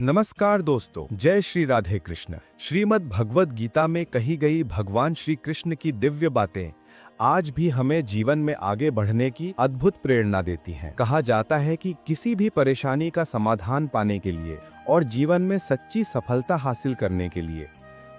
नमस्कार दोस्तों, जय श्री राधे कृष्ण। श्रीमद् भगवत गीता में कही गई भगवान श्री कृष्ण की दिव्य बातें आज भी हमें जीवन में आगे बढ़ने की अद्भुत प्रेरणा देती हैं। कहा जाता है कि किसी भी परेशानी का समाधान पाने के लिए और जीवन में सच्ची सफलता हासिल करने के लिए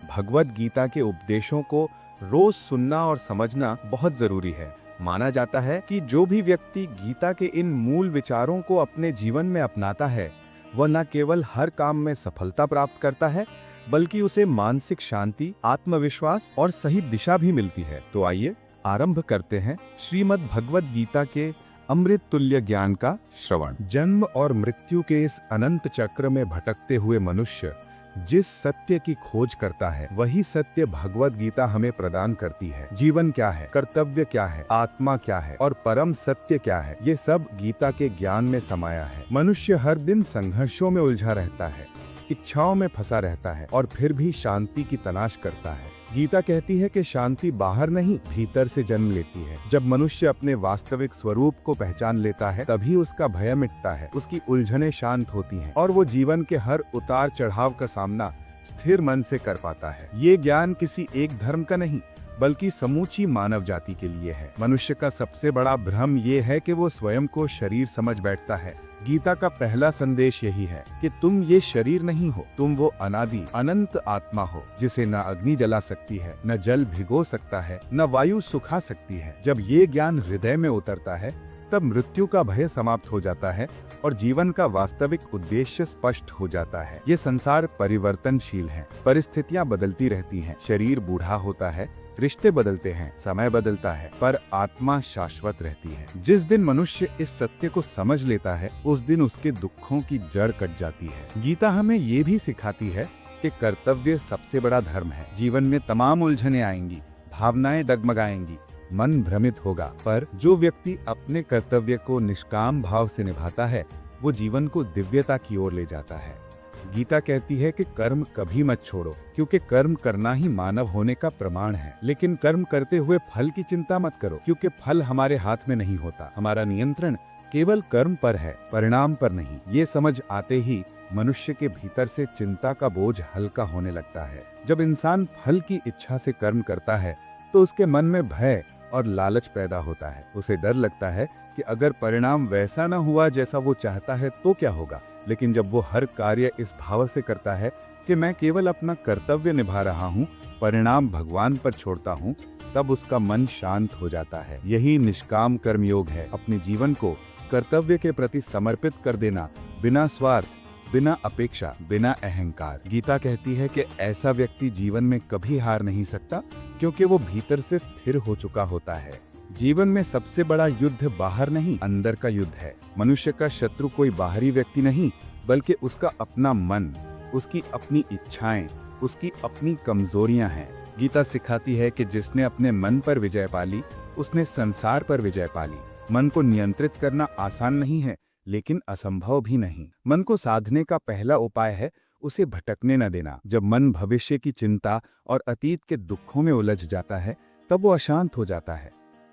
भगवत गीता के उपदेशों को रोज सुनना और समझना बहुत जरूरी है। माना जाता है कि जो भी व्यक्ति गीता के इन मूल विचारों को अपने जीवन में अपनाता है वह न केवल हर काम में सफलता प्राप्त करता है बल्कि उसे मानसिक शांति, आत्मविश्वास और सही दिशा भी मिलती है। तो आइए आरंभ करते हैं श्रीमद् भगवत गीता के अमृत तुल्य ज्ञान का श्रवण। जन्म और मृत्यु के इस अनंत चक्र में भटकते हुए मनुष्य जिस सत्य की खोज करता है वही सत्य भगवत गीता हमें प्रदान करती है। जीवन क्या है, कर्तव्य क्या है, आत्मा क्या है और परम सत्य क्या है, ये सब गीता के ज्ञान में समाया है। मनुष्य हर दिन संघर्षों में उलझा रहता है, इच्छाओं में फंसा रहता है और फिर भी शांति की तलाश करता है। गीता कहती है कि शांति बाहर नहीं भीतर से जन्म लेती है। जब मनुष्य अपने वास्तविक स्वरूप को पहचान लेता है तभी उसका भय मिटता है, उसकी उलझनें शांत होती हैं और वो जीवन के हर उतार चढ़ाव का सामना स्थिर मन से कर पाता है। ये ज्ञान किसी एक धर्म का नहीं बल्कि समूची मानव जाति के लिए है। मनुष्य का सबसे बड़ा भ्रम ये है कि वो स्वयं को शरीर समझ बैठता है। गीता का पहला संदेश यही है कि तुम ये शरीर नहीं हो, तुम वो अनादि अनंत आत्मा हो जिसे न अग्नि जला सकती है, न जल भिगो सकता है, न वायु सुखा सकती है। जब ये ज्ञान हृदय में उतरता है तब मृत्यु का भय समाप्त हो जाता है और जीवन का वास्तविक उद्देश्य स्पष्ट हो जाता है। ये संसार परिवर्तनशील है, परिस्थितियां बदलती रहती हैं, शरीर बूढ़ा होता है, रिश्ते बदलते हैं, समय बदलता है, पर आत्मा शाश्वत रहती है। जिस दिन मनुष्य इस सत्य को समझ लेता है उस दिन उसके दुखों की जड़ कट जाती है। गीता हमें ये भी सिखाती है कि कर्तव्य सबसे बड़ा धर्म है। जीवन में तमाम उलझनें आएंगी, भावनाएं डगमगाएंगी, मन भ्रमित होगा, पर जो व्यक्ति अपने कर्तव्य को निष्काम भाव से निभाता है वो जीवन को दिव्यता की ओर ले जाता है। गीता कहती है कि कर्म कभी मत छोड़ो क्योंकि कर्म करना ही मानव होने का प्रमाण है। लेकिन कर्म करते हुए फल की चिंता मत करो क्योंकि फल हमारे हाथ में नहीं होता। हमारा नियंत्रण केवल कर्म पर है, परिणाम पर नहीं। ये समझ आते ही मनुष्य के भीतर से चिंता का बोझ हल्का होने लगता है। जब इंसान फल की इच्छा से कर्म करता है तो उसके मन में भय और लालच पैदा होता है। उसे डर लगता है कि अगर परिणाम वैसा न हुआ जैसा वो चाहता है तो क्या होगा। लेकिन जब वो हर कार्य इस भाव से करता है कि मैं केवल अपना कर्तव्य निभा रहा हूँ, परिणाम भगवान पर छोड़ता हूँ, तब उसका मन शांत हो जाता है। यही निष्काम कर्म योग है, अपने जीवन को कर्तव्य के प्रति समर्पित कर देना, बिना स्वार्थ, बिना अपेक्षा, बिना अहंकार। गीता कहती है कि ऐसा व्यक्ति जीवन में कभी हार नहीं सकता क्योंकि वो भीतर से स्थिर हो चुका होता है। जीवन में सबसे बड़ा युद्ध बाहर नहीं, अंदर का युद्ध है। मनुष्य का शत्रु कोई बाहरी व्यक्ति नहीं बल्कि उसका अपना मन, उसकी अपनी इच्छाएं, उसकी अपनी कमजोरियां हैं। गीता सिखाती है कि जिसने अपने मन पर विजय पाली उसने संसार पर विजय पाली। मन को नियंत्रित करना आसान नहीं है लेकिन असंभव भी नहीं। मन को साधने का पहला उपाय है उसे भटकने न देना। जब मन भविष्य की चिंता और अतीत के दुखों में उलझ जाता है तब वो अशांत हो जाता है।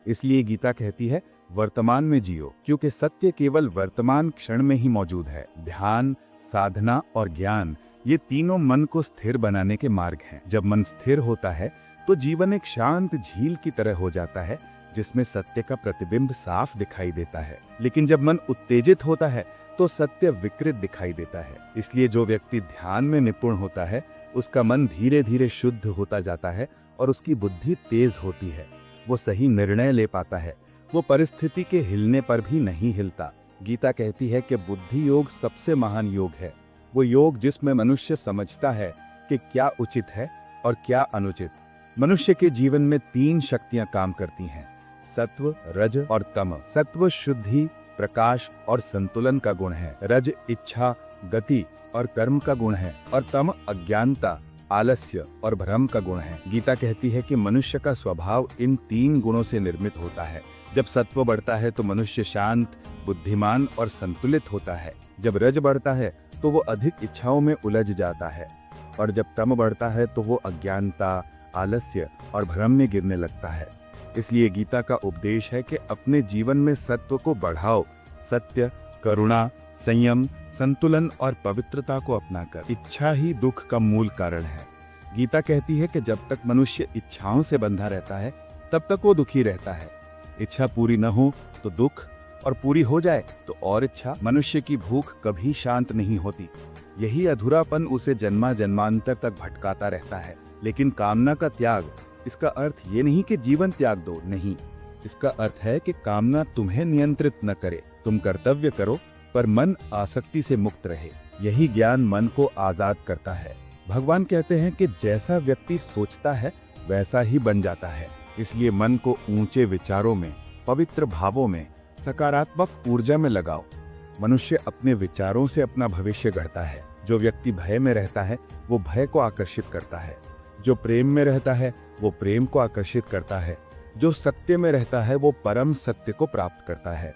इसलिए गीता कहती है वर्तमान में जियो क्योंकि सत्य केवल वर्तमान क्षण में ही मौजूद है। ध्यान, साधना और ज्ञान ये तीनों मन को स्थिर बनाने के मार्ग हैं। जब मन स्थिर होता है तो जीवन एक शांत झील की तरह हो जाता है जिसमें सत्य का प्रतिबिंब साफ दिखाई देता है। लेकिन जब मन उत्तेजित होता है तो सत्य विकृत दिखाई देता है। इसलिए जो व्यक्ति ध्यान में निपुण होता है उसका मन धीरे धीरे शुद्ध होता जाता है और उसकी बुद्धि तेज होती है। वो सही निर्णय ले पाता है, वो परिस्थिति के हिलने पर भी नहीं हिलता। गीता कहती है कि बुद्धि योग सबसे महान योग है, वो योग जिसमें मनुष्य समझता है कि क्या उचित है और क्या अनुचित। मनुष्य के जीवन में तीन शक्तियां काम करती हैं, सत्व, रज और तम। सत्व शुद्धि, प्रकाश और संतुलन का गुण है। रज इच्छा, गति और कर्म का गुण है और तम अज्ञानता, आलस्य और भ्रम का गुण है। गीता कहती है कि मनुष्य का स्वभाव इन तीन गुणों से निर्मित होता है। जब सत्व बढ़ता है तो मनुष्य शांत, बुद्धिमान और संतुलित होता है। जब रज बढ़ता है तो वो अधिक इच्छाओं में उलझ जाता है और जब तम बढ़ता है तो वो अज्ञानता, आलस्य और भ्रम में गिरने लगता है। इसलिए गीता का उपदेश है कि अपने जीवन में सत्व को बढ़ाओ। सत्य, करुणा, संयम, संतुलन और पवित्रता को अपनाकर। इच्छा ही दुख का मूल कारण है। गीता कहती है कि जब तक मनुष्य इच्छाओं से बंधा रहता है तब तक वो दुखी रहता है। इच्छा पूरी न हो तो दुख, और पूरी हो जाए तो और इच्छा। मनुष्य की भूख कभी शांत नहीं होती। यही अधूरापन उसे जन्मा जन्मांतर तक भटकाता रहता है। लेकिन कामना का त्याग, इसका अर्थ ये नहीं कि जीवन त्याग दो, नहीं। इसका अर्थ है कि कामना तुम्हें नियंत्रित न करे। तुम कर्तव्य करो पर मन आसक्ति से मुक्त रहे। यही ज्ञान मन को आजाद करता है। भगवान कहते हैं कि जैसा व्यक्ति सोचता है वैसा ही बन जाता है। इसलिए मन को ऊंचे विचारों में, पवित्र भावों में, सकारात्मक ऊर्जा में लगाओ। मनुष्य अपने विचारों से अपना भविष्य गढ़ता है। जो व्यक्ति भय में रहता है वो भय को आकर्षित करता है। जो प्रेम में रहता है वो प्रेम को आकर्षित करता है। जो सत्य में रहता है वो परम सत्य को प्राप्त करता है।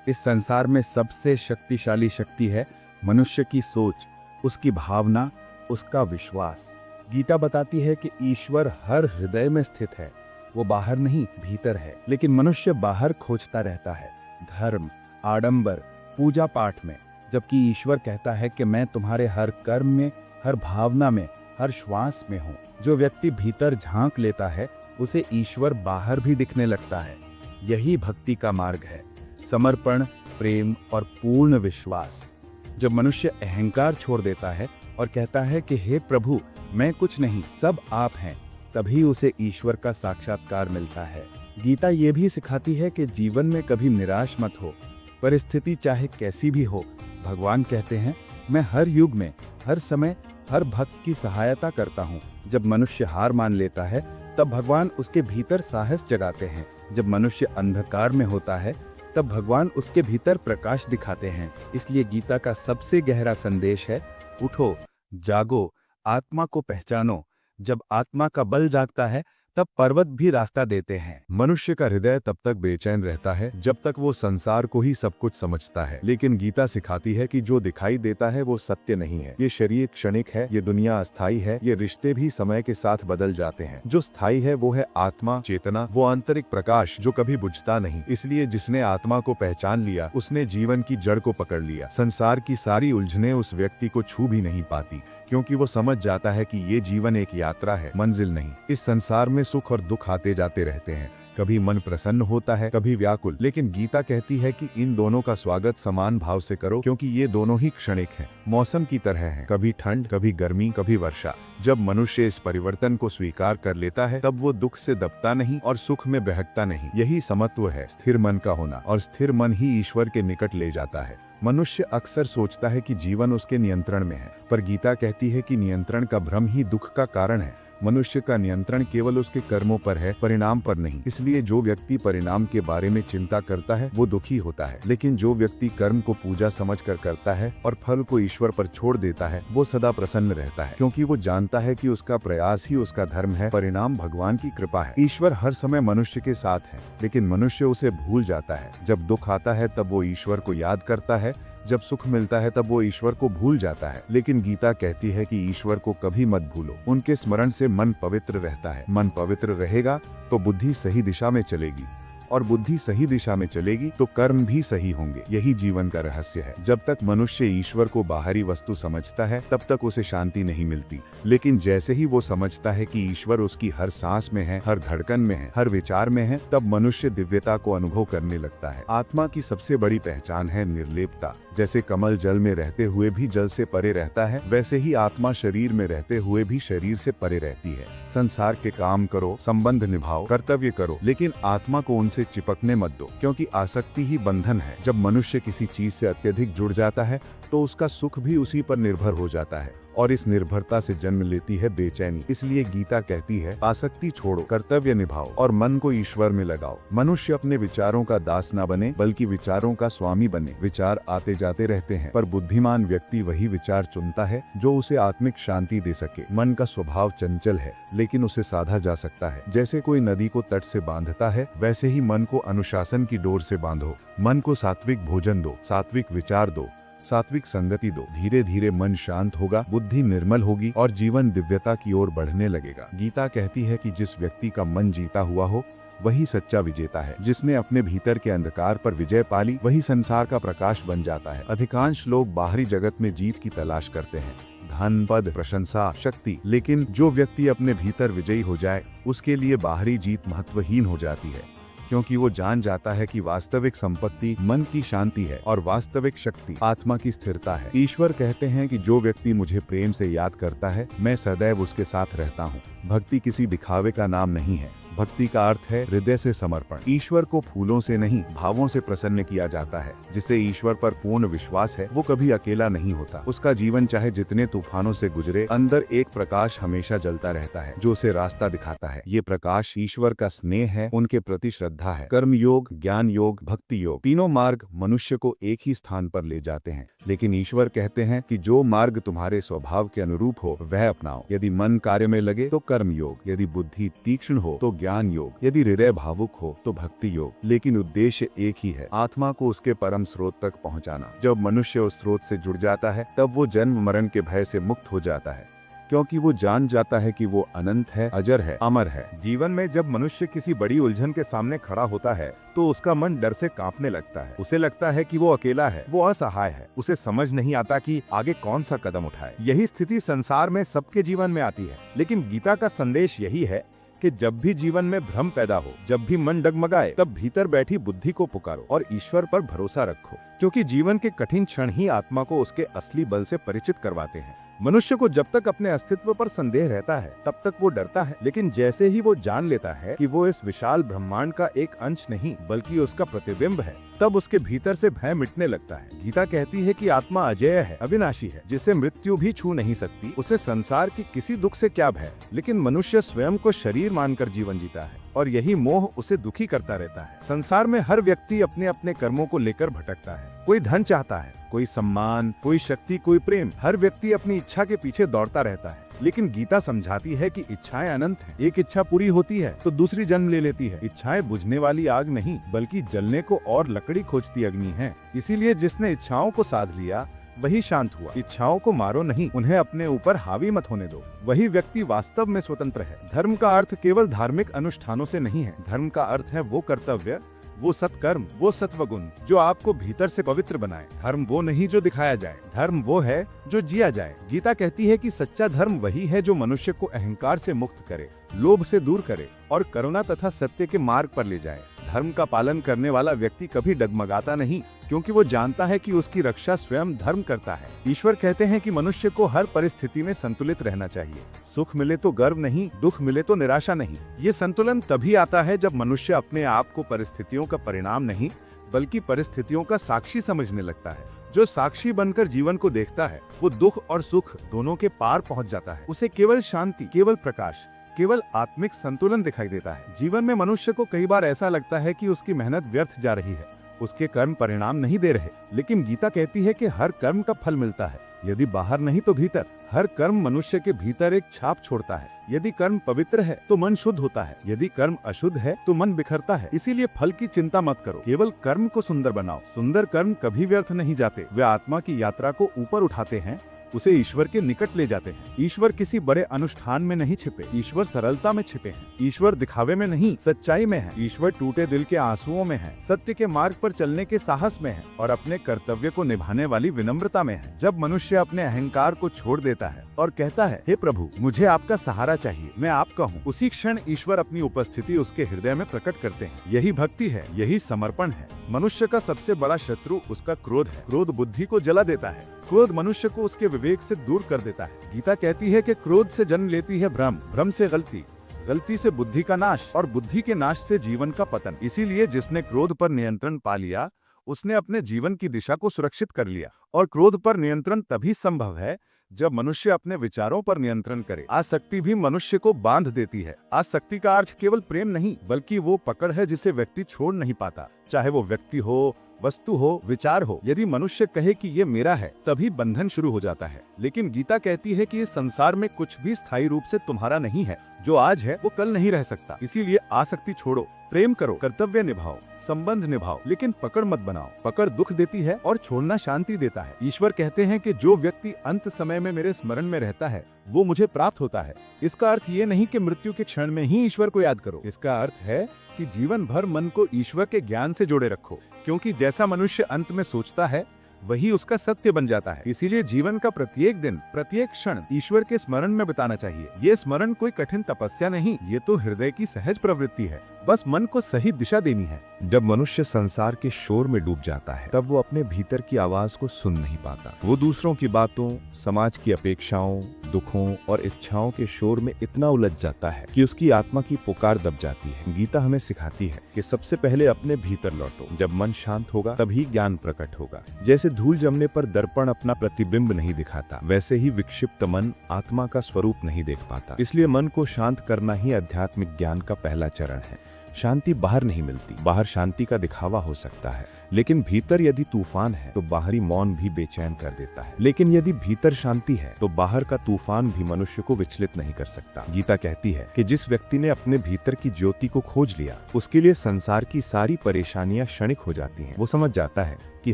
इस संसार में सबसे शक्तिशाली शक्ति है मनुष्य की सोच, उसकी भावना, उसका विश्वास। गीता बताती है कि ईश्वर हर हृदय में स्थित है। वो बाहर नहीं, भीतर है। लेकिन मनुष्य बाहर खोजता रहता है, धर्म, आडंबर, पूजा पाठ में, जबकि ईश्वर कहता है कि मैं तुम्हारे हर कर्म में, हर भावना में, हर श्वास में हूँ। जो व्यक्ति भीतर झांक लेता है उसे ईश्वर बाहर भी दिखने लगता है। यही भक्ति का मार्ग है, समर्पण, प्रेम और पूर्ण विश्वास। जब मनुष्य अहंकार छोड़ देता है और कहता है कि हे प्रभु, मैं कुछ नहीं, सब आप हैं, तभी उसे ईश्वर का साक्षात्कार मिलता है। गीता ये भी सिखाती है कि जीवन में कभी निराश मत हो। परिस्थिति चाहे कैसी भी हो, भगवान कहते हैं, मैं हर युग में, हर समय, हर भक्त की सहायता करता हूँ। जब मनुष्य हार मान लेता है तब भगवान उसके भीतर साहस जगाते हैं। जब मनुष्य अंधकार में होता है तब भगवान उसके भीतर प्रकाश दिखाते हैं। इसलिए गीता का सबसे गहरा संदेश है, उठो, जागो, आत्मा को पहचानो। जब आत्मा का बल जागता है तब पर्वत भी रास्ता देते हैं। मनुष्य का हृदय तब तक बेचैन रहता है जब तक वो संसार को ही सब कुछ समझता है। लेकिन गीता सिखाती है कि जो दिखाई देता है वो सत्य नहीं है। ये शरीर क्षणिक है, ये दुनिया अस्थायी है, ये रिश्ते भी समय के साथ बदल जाते हैं। जो स्थायी है वो है आत्मा, चेतना, वो आंतरिक प्रकाश जो कभी बुझता नहीं। इसलिए जिसने आत्मा को पहचान लिया उसने जीवन की जड़ को पकड़ लिया। संसार की सारी उलझनें उस व्यक्ति को छू भी नहीं पाती, क्योंकि वो समझ जाता है कि ये जीवन एक यात्रा है, मंजिल नहीं। इस संसार में सुख और दुख आते जाते रहते हैं। कभी मन प्रसन्न होता है, कभी व्याकुल। लेकिन गीता कहती है कि इन दोनों का स्वागत समान भाव से करो, क्योंकि ये दोनों ही क्षणिक हैं, मौसम की तरह हैं। कभी ठंड, कभी गर्मी, कभी वर्षा। जब मनुष्य इस परिवर्तन को स्वीकार कर लेता है तब वो दुख से दबता नहीं और सुख में बहकता नहीं। यही समत्व है, स्थिर मन का होना, और स्थिर मन ही ईश्वर के निकट ले जाता है। मनुष्य अक्सर सोचता है कि जीवन उसके नियंत्रण में है, पर गीता कहती है कि नियंत्रण का भ्रम ही दुख का कारण है। मनुष्य का नियंत्रण केवल उसके कर्मों पर है, परिणाम पर नहीं। इसलिए जो व्यक्ति परिणाम के बारे में चिंता करता है वो दुखी होता है। लेकिन जो व्यक्ति कर्म को पूजा समझकर करता है और फल को ईश्वर पर छोड़ देता है वो सदा प्रसन्न रहता है, क्योंकि वो जानता है कि उसका प्रयास ही उसका धर्म है, परिणाम भगवान की कृपा है। ईश्वर हर समय मनुष्य के साथ है, लेकिन मनुष्य उसे भूल जाता है। जब दुख आता है तब वो ईश्वर को याद करता है, जब सुख मिलता है तब वो ईश्वर को भूल जाता है। लेकिन गीता कहती है कि ईश्वर को कभी मत भूलो। उनके स्मरण से मन पवित्र रहता है। मन पवित्र रहेगा तो बुद्धि सही दिशा में चलेगी, और बुद्धि सही दिशा में चलेगी तो कर्म भी सही होंगे। यही जीवन का रहस्य है। जब तक मनुष्य ईश्वर को बाहरी वस्तु समझता है तब तक उसे शांति नहीं मिलती। लेकिन जैसे ही वो समझता है कि ईश्वर उसकी हर सांस में है, हर धड़कन में है, हर विचार में है, तब मनुष्य दिव्यता को अनुभव करने लगता है। आत्मा की सबसे बड़ी पहचान है निर्लेपता। जैसे कमल जल में रहते हुए भी जल से परे रहता है, वैसे ही आत्मा शरीर में रहते हुए भी शरीर से परे रहती है। संसार के काम करो, संबंध निभाओ, कर्तव्य करो, लेकिन आत्मा को उनसे चिपकने मत दो, क्योंकि आसक्ति ही बंधन है। जब मनुष्य किसी चीज से अत्यधिक जुड़ जाता है तो उसका सुख भी उसी पर निर्भर हो जाता है, और इस निर्भरता से जन्म लेती है बेचैनी। इसलिए गीता कहती है, आसक्ति छोड़ो, कर्तव्य निभाओ और मन को ईश्वर में लगाओ। मनुष्य अपने विचारों का दास ना बने, बल्कि विचारों का स्वामी बने। विचार आते जाते रहते हैं, पर बुद्धिमान व्यक्ति वही विचार चुनता है जो उसे आत्मिक शांति दे सके। मन का स्वभाव चंचल है, लेकिन उसे साधा जा सकता है। जैसे कोई नदी को तट से बांधता है, वैसे ही मन को अनुशासन की डोर से बांधो। मन को सात्विक भोजन दो, सात्विक विचार दो, सात्विक संगति दो। धीरे धीरे मन शांत होगा, बुद्धि निर्मल होगी और जीवन दिव्यता की ओर बढ़ने लगेगा। गीता कहती है कि जिस व्यक्ति का मन जीता हुआ हो वही सच्चा विजेता है। जिसने अपने भीतर के अंधकार पर विजय पाली वही संसार का प्रकाश बन जाता है। अधिकांश लोग बाहरी जगत में जीत की तलाश करते हैं, धन, पद, प्रशंसा, शक्ति, लेकिन जो व्यक्ति अपने भीतर विजयी हो जाए उसके लिए बाहरी जीत महत्वहीन हो जाती है, क्योंकि वो जान जाता है कि वास्तविक संपत्ति मन की शांति है और वास्तविक शक्ति आत्मा की स्थिरता है। ईश्वर कहते हैं कि जो व्यक्ति मुझे प्रेम से याद करता है मैं सदैव उसके साथ रहता हूँ। भक्ति किसी दिखावे का नाम नहीं है। भक्ति का अर्थ है हृदय से समर्पण। ईश्वर को फूलों से नहीं भावों से प्रसन्न किया जाता है। जिसे ईश्वर पर पूर्ण विश्वास है वो कभी अकेला नहीं होता। उसका जीवन चाहे जितने तूफानों से गुजरे, अंदर एक प्रकाश हमेशा जलता रहता है जो उसे रास्ता दिखाता है। ये प्रकाश ईश्वर का स्नेह है, उनके प्रति श्रद्धा है। कर्म योग, ज्ञान योग, भक्ति योग, तीनों मार्ग मनुष्य को एक ही स्थान पर ले जाते हैं, लेकिन ईश्वर कहते हैं कि जो मार्ग तुम्हारे स्वभाव के अनुरूप हो वह अपनाओ। यदि मन कार्य में लगे तो कर्म योग, यदि बुद्धि तीक्ष्ण हो तो ज्ञान योग, यदि हृदय भावुक हो तो भक्ति योग। लेकिन उद्देश्य एक ही है, आत्मा को उसके परम स्रोत तक पहुंचाना। जब मनुष्य उस स्रोत से जुड़ जाता है तब वो जन्म मरण के भय से मुक्त हो जाता है, क्योंकि वो जान जाता है कि वो अनंत है, अजर है, अमर है। जीवन में जब मनुष्य किसी बड़ी उलझन के सामने खड़ा होता है तो उसका मन डर से कांपने लगता है। उसे लगता है कि वो अकेला है, वो असहाय है। उसे समझ नहीं आता कि आगे कौन सा कदम उठाए। यही स्थिति संसार में सबके जीवन में आती है, लेकिन गीता का संदेश यही है कि जब भी जीवन में भ्रम पैदा हो, जब भी मन डगमगाए, तब भीतर बैठी बुद्धि को पुकारो और ईश्वर पर भरोसा रखो, क्योंकि जीवन के कठिन क्षण ही आत्मा को उसके असली बल से परिचित करवाते हैं। मनुष्य को जब तक अपने अस्तित्व पर संदेह रहता है तब तक वो डरता है, लेकिन जैसे ही वो जान लेता है कि वो इस विशाल ब्रह्मांड का एक अंश नहीं बल्कि उसका प्रतिबिंब है, तब उसके भीतर से भय मिटने लगता है। गीता कहती है कि आत्मा अजेय है, अविनाशी है, जिसे मृत्यु भी छू नहीं सकती। उसे संसार की किसी दुख से क्या भय। लेकिन मनुष्य स्वयं को शरीर मानकर जीवन जीता है और यही मोह उसे दुखी करता रहता है। संसार में हर व्यक्ति अपने अपने कर्मों को लेकर भटकता है। कोई धन चाहता है, कोई सम्मान, कोई शक्ति, कोई प्रेम। हर व्यक्ति अपनी इच्छा के पीछे दौड़ता रहता है, लेकिन गीता समझाती है कि इच्छाएं अनंत हैं। एक इच्छा पूरी होती है तो दूसरी जन्म ले लेती है। इच्छाएं बुझने वाली आग नहीं बल्कि जलने को और लकड़ी खोजती अग्नि है। इसीलिए जिसने इच्छाओं को साध लिया वही शांत हुआ। इच्छाओं को मारो नहीं, उन्हें अपने ऊपर हावी मत होने दो। वही व्यक्ति वास्तव में स्वतंत्र है। धर्म का अर्थ केवल धार्मिक अनुष्ठानों से नहीं है। धर्म का अर्थ है वो कर्तव्य, वो सत्कर्म, वो सत्वगुण जो आपको भीतर से पवित्र बनाए। धर्म वो नहीं जो दिखाया जाए, धर्म वो है जो जिया जाए। गीता कहती है कि सच्चा धर्म वही है जो मनुष्य को अहंकार से मुक्त करे, लोभ से दूर करे और करुणा तथा सत्य के मार्ग पर ले जाए। धर्म का पालन करने वाला व्यक्ति कभी डगमगाता नहीं, क्योंकि वो जानता है कि उसकी रक्षा स्वयं धर्म करता है। ईश्वर कहते हैं कि मनुष्य को हर परिस्थिति में संतुलित रहना चाहिए। सुख मिले तो गर्व नहीं, दुख मिले तो निराशा नहीं। ये संतुलन तभी आता है जब मनुष्य अपने आप को परिस्थितियों का परिणाम नहीं बल्कि परिस्थितियों का साक्षी समझने लगता है। जो साक्षी बनकर जीवन को देखता है वो दुख और सुख दोनों के पार पहुंच जाता है। उसे केवल शांति, केवल प्रकाश, केवल आत्मिक संतुलन दिखाई देता है। जीवन में मनुष्य को कई बार ऐसा लगता है कि उसकी मेहनत व्यर्थ जा रही है, उसके कर्म परिणाम नहीं दे रहे, लेकिन गीता कहती है कि हर कर्म का फल मिलता है, यदि बाहर नहीं तो भीतर। हर कर्म मनुष्य के भीतर एक छाप छोड़ता है। यदि कर्म पवित्र है तो मन शुद्ध होता है, यदि कर्म अशुद्ध है तो मन बिखरता है। इसीलिए फल की चिंता मत करो, केवल कर्म को सुंदर बनाओ। सुंदर कर्म कभी व्यर्थ नहीं जाते, वे आत्मा की यात्रा को ऊपर उठाते हैं, उसे ईश्वर के निकट ले जाते हैं। ईश्वर किसी बड़े अनुष्ठान में नहीं छिपे, ईश्वर सरलता में छिपे हैं। ईश्वर दिखावे में नहीं, सच्चाई में है। ईश्वर टूटे दिल के आंसुओं में है, सत्य के मार्ग पर चलने के साहस में है और अपने कर्तव्य को निभाने वाली विनम्रता में है। जब मनुष्य अपने अहंकार को छोड़ देता है और कहता है, हे प्रभु मुझे आपका सहारा चाहिए, मैं आपका हूँ, उसी क्षण ईश्वर अपनी उपस्थिति उसके हृदय में प्रकट करते हैं। यही भक्ति है, यही समर्पण है। मनुष्य का सबसे बड़ा शत्रु उसका क्रोध है। क्रोध बुद्धि को जला देता है, क्रोध मनुष्य को उसके विवेक से दूर कर देता है। गीता कहती है कि क्रोध से जन्म लेती है भ्रम, भ्रम से गलती, गलती से बुद्धि का नाश और बुद्धि के नाश से जीवन का पतन। इसीलिए जिसने क्रोध पर नियंत्रण पा लिया उसने अपने जीवन की दिशा को सुरक्षित कर लिया। और क्रोध पर नियंत्रण तभी संभव है जब मनुष्य अपने विचारों पर नियंत्रण करे। आसक्ति भी मनुष्य को बांध देती है। आसक्ति का अर्थ केवल प्रेम नहीं बल्कि वो पकड़ है जिसे व्यक्ति छोड़ नहीं पाता, चाहे वो व्यक्ति हो, वस्तु हो, विचार हो, यदि मनुष्य कहे कि ये मेरा है, तभी बंधन शुरू हो जाता है। लेकिन गीता कहती है कि इस संसार में कुछ भी स्थायी रूप से तुम्हारा नहीं है। जो आज है वो कल नहीं रह सकता। इसीलिए आसक्ति छोड़ो, प्रेम करो, कर्तव्य निभाओ, संबंध निभाओ, लेकिन पकड़ मत बनाओ। पकड़ दुख देती है और छोड़ना शांति देता है। ईश्वर कहते हैं कि जो व्यक्ति अंत समय में मेरे स्मरण में रहता है वो मुझे प्राप्त होता है। इसका अर्थ ये नहीं कि मृत्यु के क्षण में ही ईश्वर को याद करो। इसका अर्थ है कि जीवन भर मन को ईश्वर के ज्ञान से जोड़े रखो, क्योंकि जैसा मनुष्य अंत में सोचता है वही उसका सत्य बन जाता है। इसीलिए जीवन का प्रत्येक दिन, प्रत्येक क्षण ईश्वर के स्मरण में बिताना चाहिए। ये स्मरण कोई कठिन तपस्या नहीं, ये तो हृदय की सहज प्रवृत्ति है। बस मन को सही दिशा देनी है। जब मनुष्य संसार के शोर में डूब जाता है तब वो अपने भीतर की आवाज को सुन नहीं पाता। वो दूसरों की बातों, समाज की अपेक्षाओं, दुखों और इच्छाओं के शोर में इतना उलझ जाता है कि उसकी आत्मा की पुकार दब जाती है। गीता हमें सिखाती है कि सबसे पहले अपने भीतर लौटो। जब मन शांत होगा तभी ज्ञान प्रकट होगा। जैसे धूल जमने पर दर्पण अपना प्रतिबिंब नहीं दिखाता, वैसे ही विक्षिप्त मन आत्मा का स्वरूप नहीं देख पाता। इसलिए मन को शांत करना ही आध्यात्मिक ज्ञान का पहला चरण है। शांति बाहर नहीं मिलती। बाहर शांति का दिखावा हो सकता है, लेकिन भीतर यदि तूफान है तो बाहरी मौन भी बेचैन कर देता है। लेकिन यदि भीतर शांति है तो बाहर का तूफान भी मनुष्य को विचलित नहीं कर सकता। गीता कहती है कि जिस व्यक्ति ने अपने भीतर की ज्योति को खोज लिया, उसके लिए संसार की सारी परेशानियां क्षणिक हो जाती हैं। वो समझ जाता है कि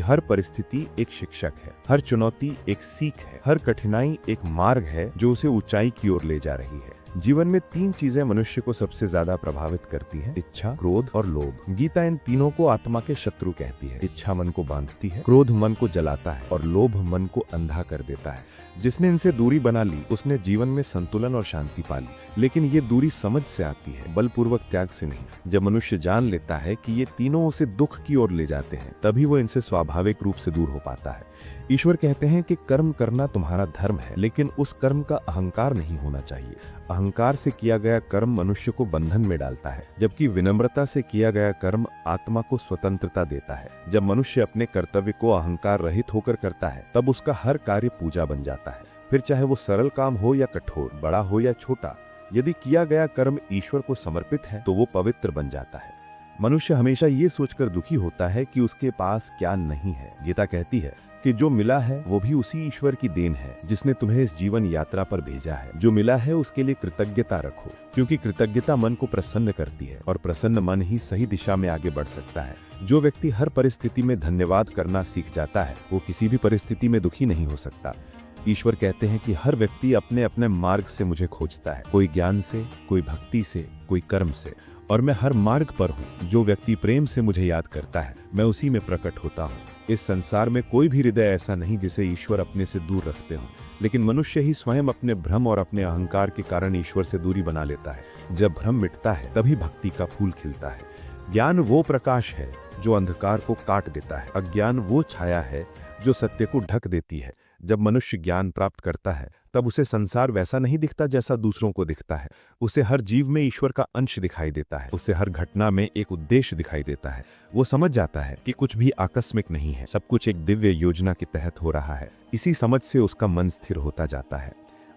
हर परिस्थिति एक शिक्षक है, हर चुनौती एक सीख है, हर कठिनाई एक मार्ग है जो उसे ऊंचाई की ओर ले जा रही है। जीवन में 3 चीजें मनुष्य को सबसे ज्यादा प्रभावित करती हैं: इच्छा, क्रोध और लोभ। गीता इन तीनों को आत्मा के शत्रु कहती है। इच्छा मन को बांधती है, क्रोध मन को जलाता है और लोभ मन को अंधा कर देता है। जिसने इनसे दूरी बना ली उसने जीवन में संतुलन और शांति पा ली। लेकिन ये दूरी समझ से आती है, बलपूर्वक त्याग से नहीं। जब मनुष्य जान लेता है कि ये तीनों उसे दुख की ओर ले जाते हैं, तभी वो इनसे स्वाभाविक रूप से दूर हो पाता है। ईश्वर कहते हैं कि कर्म करना तुम्हारा धर्म है, लेकिन उस कर्म का अहंकार नहीं होना चाहिए। अहंकार से किया गया कर्म मनुष्य को बंधन में डालता है, जबकि विनम्रता से किया गया कर्म आत्मा को स्वतंत्रता देता है। जब मनुष्य अपने कर्तव्य को अहंकार रहित होकर करता है, तब उसका हर कार्य पूजा बन जाता है। फिर चाहे वो सरल काम हो या कठोर, बड़ा हो या छोटा, यदि किया गया कर्म ईश्वर को समर्पित है तो वो पवित्र बन जाता है। मनुष्य हमेशा ये सोचकर दुखी होता है कि उसके पास क्या नहीं है। गीता कहती है कि जो मिला है वो भी उसी ईश्वर की देन है जिसने तुम्हें इस जीवन यात्रा पर भेजा है। जो मिला है उसके लिए कृतज्ञता रखो, क्योंकि कृतज्ञता मन को प्रसन्न करती है और प्रसन्न मन ही सही दिशा में आगे बढ़ सकता है। जो व्यक्ति हर परिस्थिति में धन्यवाद करना सीख जाता है वो किसी भी परिस्थिति में दुखी नहीं हो सकता। ईश्वर कहते हैं कि हर व्यक्ति अपने अपने मार्ग से मुझे खोजता है, कोई ज्ञान से, कोई भक्ति से, कोई कर्म से, और मैं हर मार्ग पर हूँ। जो व्यक्ति प्रेम से मुझे याद करता है मैं उसी में प्रकट होता हूँ। इस संसार में कोई भी हृदय ऐसा नहीं जिसे ईश्वर अपने से दूर रखते हो, लेकिन मनुष्य ही स्वयं अपने भ्रम और अपने अहंकार के कारण ईश्वर से दूरी बना लेता है। जब भ्रम मिटता है तभी भक्ति का फूल खिलता है। ज्ञान वो प्रकाश है जो अंधकार को काट देता है। अज्ञान वो छाया है जो सत्य को ढक देती है। जब मनुष्य ज्ञान प्राप्त करता है तब उसे संसार वैसा नहीं दिखता जैसा दूसरों को दिखता है। उसे हर जीव में ईश्वर का अंश दिखाई देता है। उसे हर घटना में एक उद्देश्य दिखाई देता है। वो समझ जाता है कि कुछ भी आकस्मिक नहीं है, सब कुछ एक दिव्य योजना के तहत हो रहा है। इसी समझ से उसका मन स्थिर होता जाता है।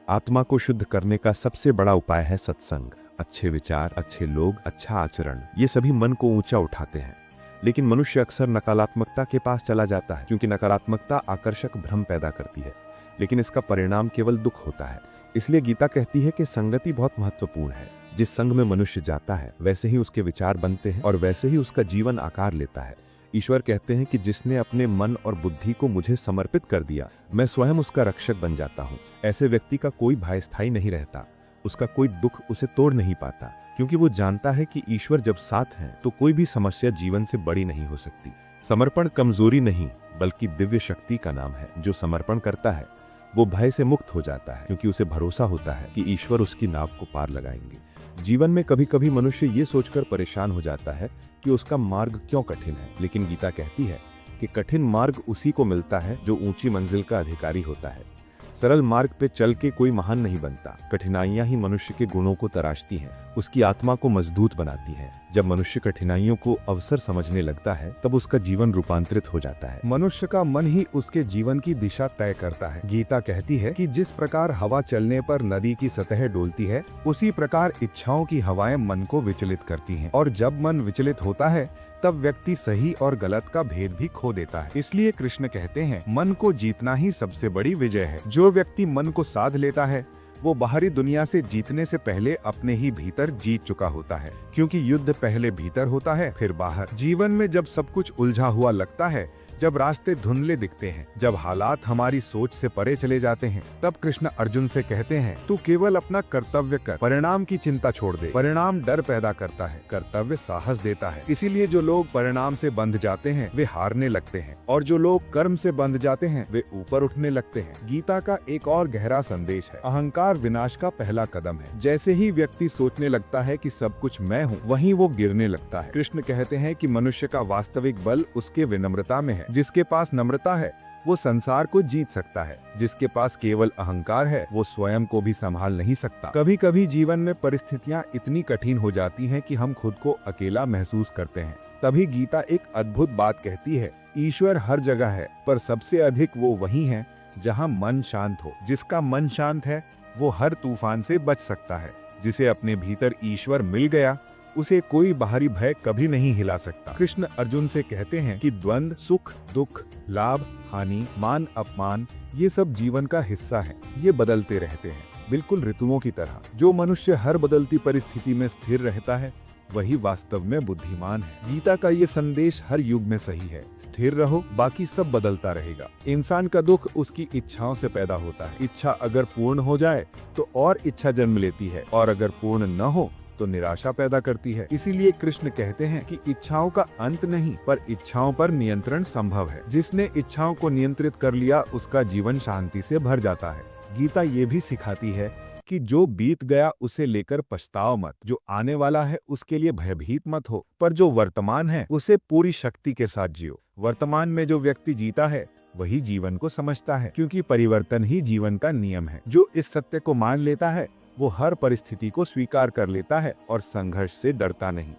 आत्मा को शुद्ध करने का सबसे बड़ा उपाय है सत्संग। अच्छे विचार, अच्छे लोग, अच्छा आचरण, ये सभी मन को ऊंचा उठाते हैं। लेकिन मनुष्य अक्सर नकारात्मकता के पास चला जाता है, क्योंकि नकारात्मकता आकर्षक भ्रम पैदा करती है, लेकिन इसका परिणाम केवल दुख होता है। इसलिए गीता कहती है कि संगति बहुत महत्वपूर्ण है। जिस संग में मनुष्य जाता है वैसे ही उसके विचार बनते हैं और वैसे ही उसका जीवन आकार लेता है। ईश्वर कहते हैं कि जिसने अपने मन और बुद्धि को मुझे समर्पित कर दिया, मैं स्वयं उसका रक्षक बन जाता हूँ। ऐसे व्यक्ति का कोई भय स्थायी नहीं रहता, उसका कोई दुख उसे तोड़ नहीं पाता, क्योंकि वो जानता है कि ईश्वर जब साथ हैं तो कोई भी समस्या जीवन से बड़ी नहीं हो सकती। समर्पण कमजोरी नहीं बल्कि दिव्य शक्ति का नाम है। जो समर्पण करता है वो भय से मुक्त हो जाता है, क्योंकि उसे भरोसा होता है कि ईश्वर उसकी नाव को पार लगाएंगे। जीवन में कभी कभी मनुष्य ये सोचकर परेशान हो जाता है कि उसका मार्ग क्यों कठिन है, लेकिन गीता कहती है कि कठिन मार्ग उसी को मिलता है जो ऊंची मंजिल का अधिकारी होता है। सरल मार्ग पे चल के कोई महान नहीं बनता। कठिनाइयां ही मनुष्य के गुणों को तराशती हैं, उसकी आत्मा को मजबूत बनाती हैं। जब मनुष्य कठिनाइयों को अवसर समझने लगता है तब उसका जीवन रूपांतरित हो जाता है। मनुष्य का मन ही उसके जीवन की दिशा तय करता है। गीता कहती है कि जिस प्रकार हवा चलने पर नदी की सतह डोलती है, उसी प्रकार इच्छाओं की हवाएं मन को विचलित करती हैं। और जब मन विचलित होता है तब व्यक्ति सही और गलत का भेद भी खो देता है। इसलिए कृष्ण कहते हैं, मन को जीतना ही सबसे बड़ी विजय है। जो व्यक्ति मन को साध लेता है वो बाहरी दुनिया से जीतने से पहले अपने ही भीतर जीत चुका होता है, क्योंकि युद्ध पहले भीतर होता है फिर बाहर। जीवन में जब सब कुछ उलझा हुआ लगता है, जब रास्ते धुंधले दिखते हैं, जब हालात हमारी सोच से परे चले जाते हैं, तब कृष्ण अर्जुन से कहते हैं, तू केवल अपना कर्तव्य कर, परिणाम की चिंता छोड़ दे। परिणाम डर पैदा करता है, कर्तव्य साहस देता है। इसीलिए जो लोग परिणाम से बंध जाते हैं वे हारने लगते हैं, और जो लोग कर्म से बंध जाते हैं वे ऊपर उठने लगते हैं। गीता का एक और गहरा संदेश है, अहंकार विनाश का पहला कदम है। जैसे ही व्यक्ति सोचने लगता है कि सब कुछ मैं हूँ, वहीं वो गिरने लगता है। कृष्ण कहते हैं कि मनुष्य का वास्तविक बल उसके विनम्रता में है। जिसके पास नम्रता है वो संसार को जीत सकता है, जिसके पास केवल अहंकार है वो स्वयं को भी संभाल नहीं सकता। कभी कभी जीवन में परिस्थितियां इतनी कठिन हो जाती हैं कि हम खुद को अकेला महसूस करते हैं। तभी गीता एक अद्भुत बात कहती है, ईश्वर हर जगह है, पर सबसे अधिक वो वही है जहाँ मन शांत हो। जिसका मन शांत है वो हर तूफान से बच सकता है। जिसे अपने भीतर ईश्वर मिल गया उसे कोई बाहरी भय कभी नहीं हिला सकता। कृष्ण अर्जुन से कहते हैं कि द्वंद्व, सुख दुख, लाभ हानि, मान अपमान, ये सब जीवन का हिस्सा है। ये बदलते रहते हैं, बिल्कुल ऋतुओं की तरह। जो मनुष्य हर बदलती परिस्थिति में स्थिर रहता है वही वास्तव में बुद्धिमान है। गीता का ये संदेश हर युग में सही है, स्थिर रहो, बाकी सब बदलता रहेगा। इंसान का दुख उसकी इच्छाओं से पैदा होता है। इच्छा अगर पूर्ण हो जाए तो और इच्छा जन्म लेती है, और अगर पूर्ण न हो तो निराशा पैदा करती है। इसीलिए कृष्ण कहते हैं कि इच्छाओं का अंत नहीं, पर इच्छाओं पर नियंत्रण संभव है। जिसने इच्छाओं को नियंत्रित कर लिया उसका जीवन शांति से भर जाता है। गीता ये भी सिखाती है कि जो बीत गया उसे लेकर पछताओ मत, जो आने वाला है उसके लिए भयभीत मत हो, पर जो वर्तमान है उसे पूरी शक्ति के साथ जियो। वर्तमान में जो व्यक्ति जीता है वही जीवन को समझता है, क्योंकि परिवर्तन ही जीवन का नियम है। जो इस सत्य को मान लेता है वो हर परिस्थिति को स्वीकार कर लेता है और संघर्ष से डरता नहीं।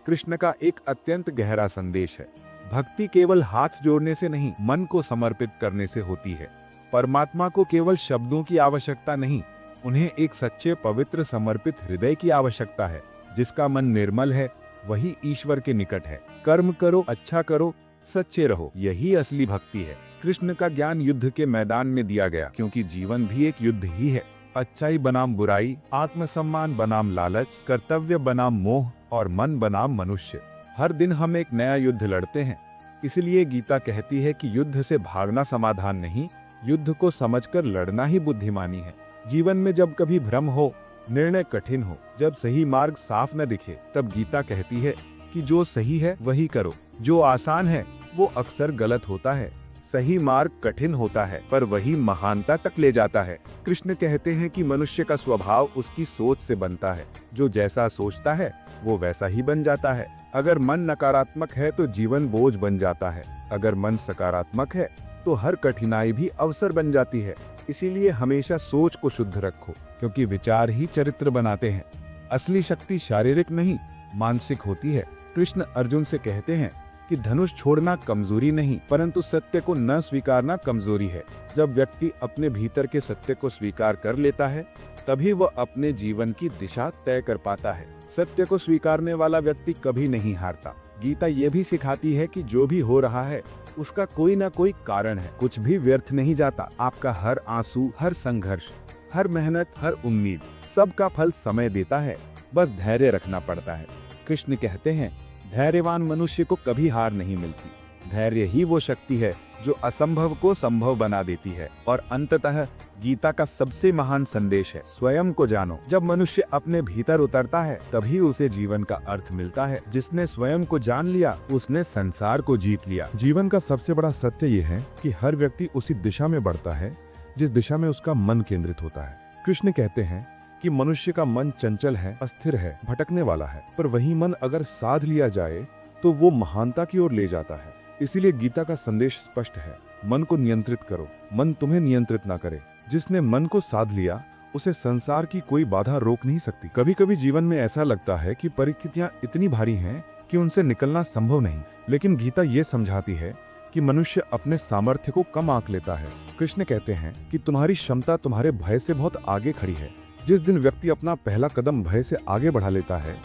कृष्ण का एक अत्यंत गहरा संदेश है, भक्ति केवल हाथ जोड़ने से नहीं, मन को समर्पित करने से होती है। परमात्मा को केवल शब्दों की आवश्यकता नहीं, उन्हें एक सच्चे पवित्र समर्पित हृदय की आवश्यकता है। जिसका मन निर्मल है वही ईश्वर के निकट है। कर्म करो, अच्छा करो, सच्चे रहो, यही असली भक्ति है। कृष्ण का ज्ञान युद्ध के मैदान में दिया गया, क्योंकि जीवन भी एक युद्ध ही है। अच्छाई बनाम बुराई, आत्मसम्मान बनाम लालच, कर्तव्य बनाम मोह और मन बनाम मनुष्य। हर दिन हम एक नया युद्ध लड़ते हैं। इसलिए गीता कहती है कि युद्ध से भागना समाधान नहीं, युद्ध को समझकर लड़ना ही बुद्धिमानी है। जीवन में जब कभी भ्रम हो, निर्णय कठिन हो, जब सही मार्ग साफ न दिखे, तब गीता कहती है कि जो सही है वही करो। जो आसान है वो अक्सर गलत होता है। सही मार्ग कठिन होता है, पर वही महानता तक ले जाता है। कृष्ण कहते हैं कि मनुष्य का स्वभाव उसकी सोच से बनता है। जो जैसा सोचता है वो वैसा ही बन जाता है। अगर मन नकारात्मक है तो जीवन बोझ बन जाता है, अगर मन सकारात्मक है तो हर कठिनाई भी अवसर बन जाती है। इसीलिए हमेशा सोच को शुद्ध रखो, क्योंकि विचार ही चरित्र बनाते हैं। असली शक्ति शारीरिक नहीं, मानसिक होती है। कृष्ण अर्जुन से कहते हैं कि धनुष छोड़ना कमजोरी नहीं, परंतु सत्य को न स्वीकारना कमजोरी है। जब व्यक्ति अपने भीतर के सत्य को स्वीकार कर लेता है तभी वह अपने जीवन की दिशा तय कर पाता है। सत्य को स्वीकारने वाला व्यक्ति कभी नहीं हारता। गीता ये भी सिखाती है कि जो भी हो रहा है उसका कोई ना कोई कारण है। कुछ भी व्यर्थ नहीं जाता। आपका हर आंसू, हर संघर्ष, हर मेहनत, हर उम्मीद, सबका फल समय देता है। बस धैर्य रखना पड़ता है। कृष्ण कहते हैं, धैर्यवान मनुष्य को कभी हार नहीं मिलती। धैर्य ही वो शक्ति है जो असंभव को संभव बना देती है। और अंततः गीता का सबसे महान संदेश है, स्वयं को जानो। जब मनुष्य अपने भीतर उतरता है तभी उसे जीवन का अर्थ मिलता है। जिसने स्वयं को जान लिया उसने संसार को जीत लिया। जीवन का सबसे बड़ा सत्य ये है कि हर व्यक्ति उसी दिशा में बढ़ता है जिस दिशा में उसका मन केंद्रित होता है। कृष्ण कहते हैं कि मनुष्य का मन चंचल है, अस्थिर है, भटकने वाला है, पर वही मन अगर साध लिया जाए तो वो महानता की ओर ले जाता है। इसीलिए गीता का संदेश स्पष्ट है, मन को नियंत्रित करो, मन तुम्हें नियंत्रित ना करे। जिसने मन को साध लिया उसे संसार की कोई बाधा रोक नहीं सकती। कभी कभी जीवन में ऐसा लगता है कि परिस्थितियां इतनी भारी हैं कि उनसे निकलना संभव नहीं, लेकिन गीता ये समझाती है कि मनुष्य अपने सामर्थ्य को कम आंक लेता है। कृष्ण कहते हैं कि तुम्हारी क्षमता तुम्हारे भय से बहुत आगे खड़ी है। जिस दिन व्यक्ति अपना पहला कदम भय से आगे बढ़ा लेता है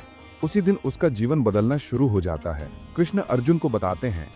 उसी दिन उसका जीवन बदलना शुरू हो जाता है। कृष्ण अर्जुन को बताते हैं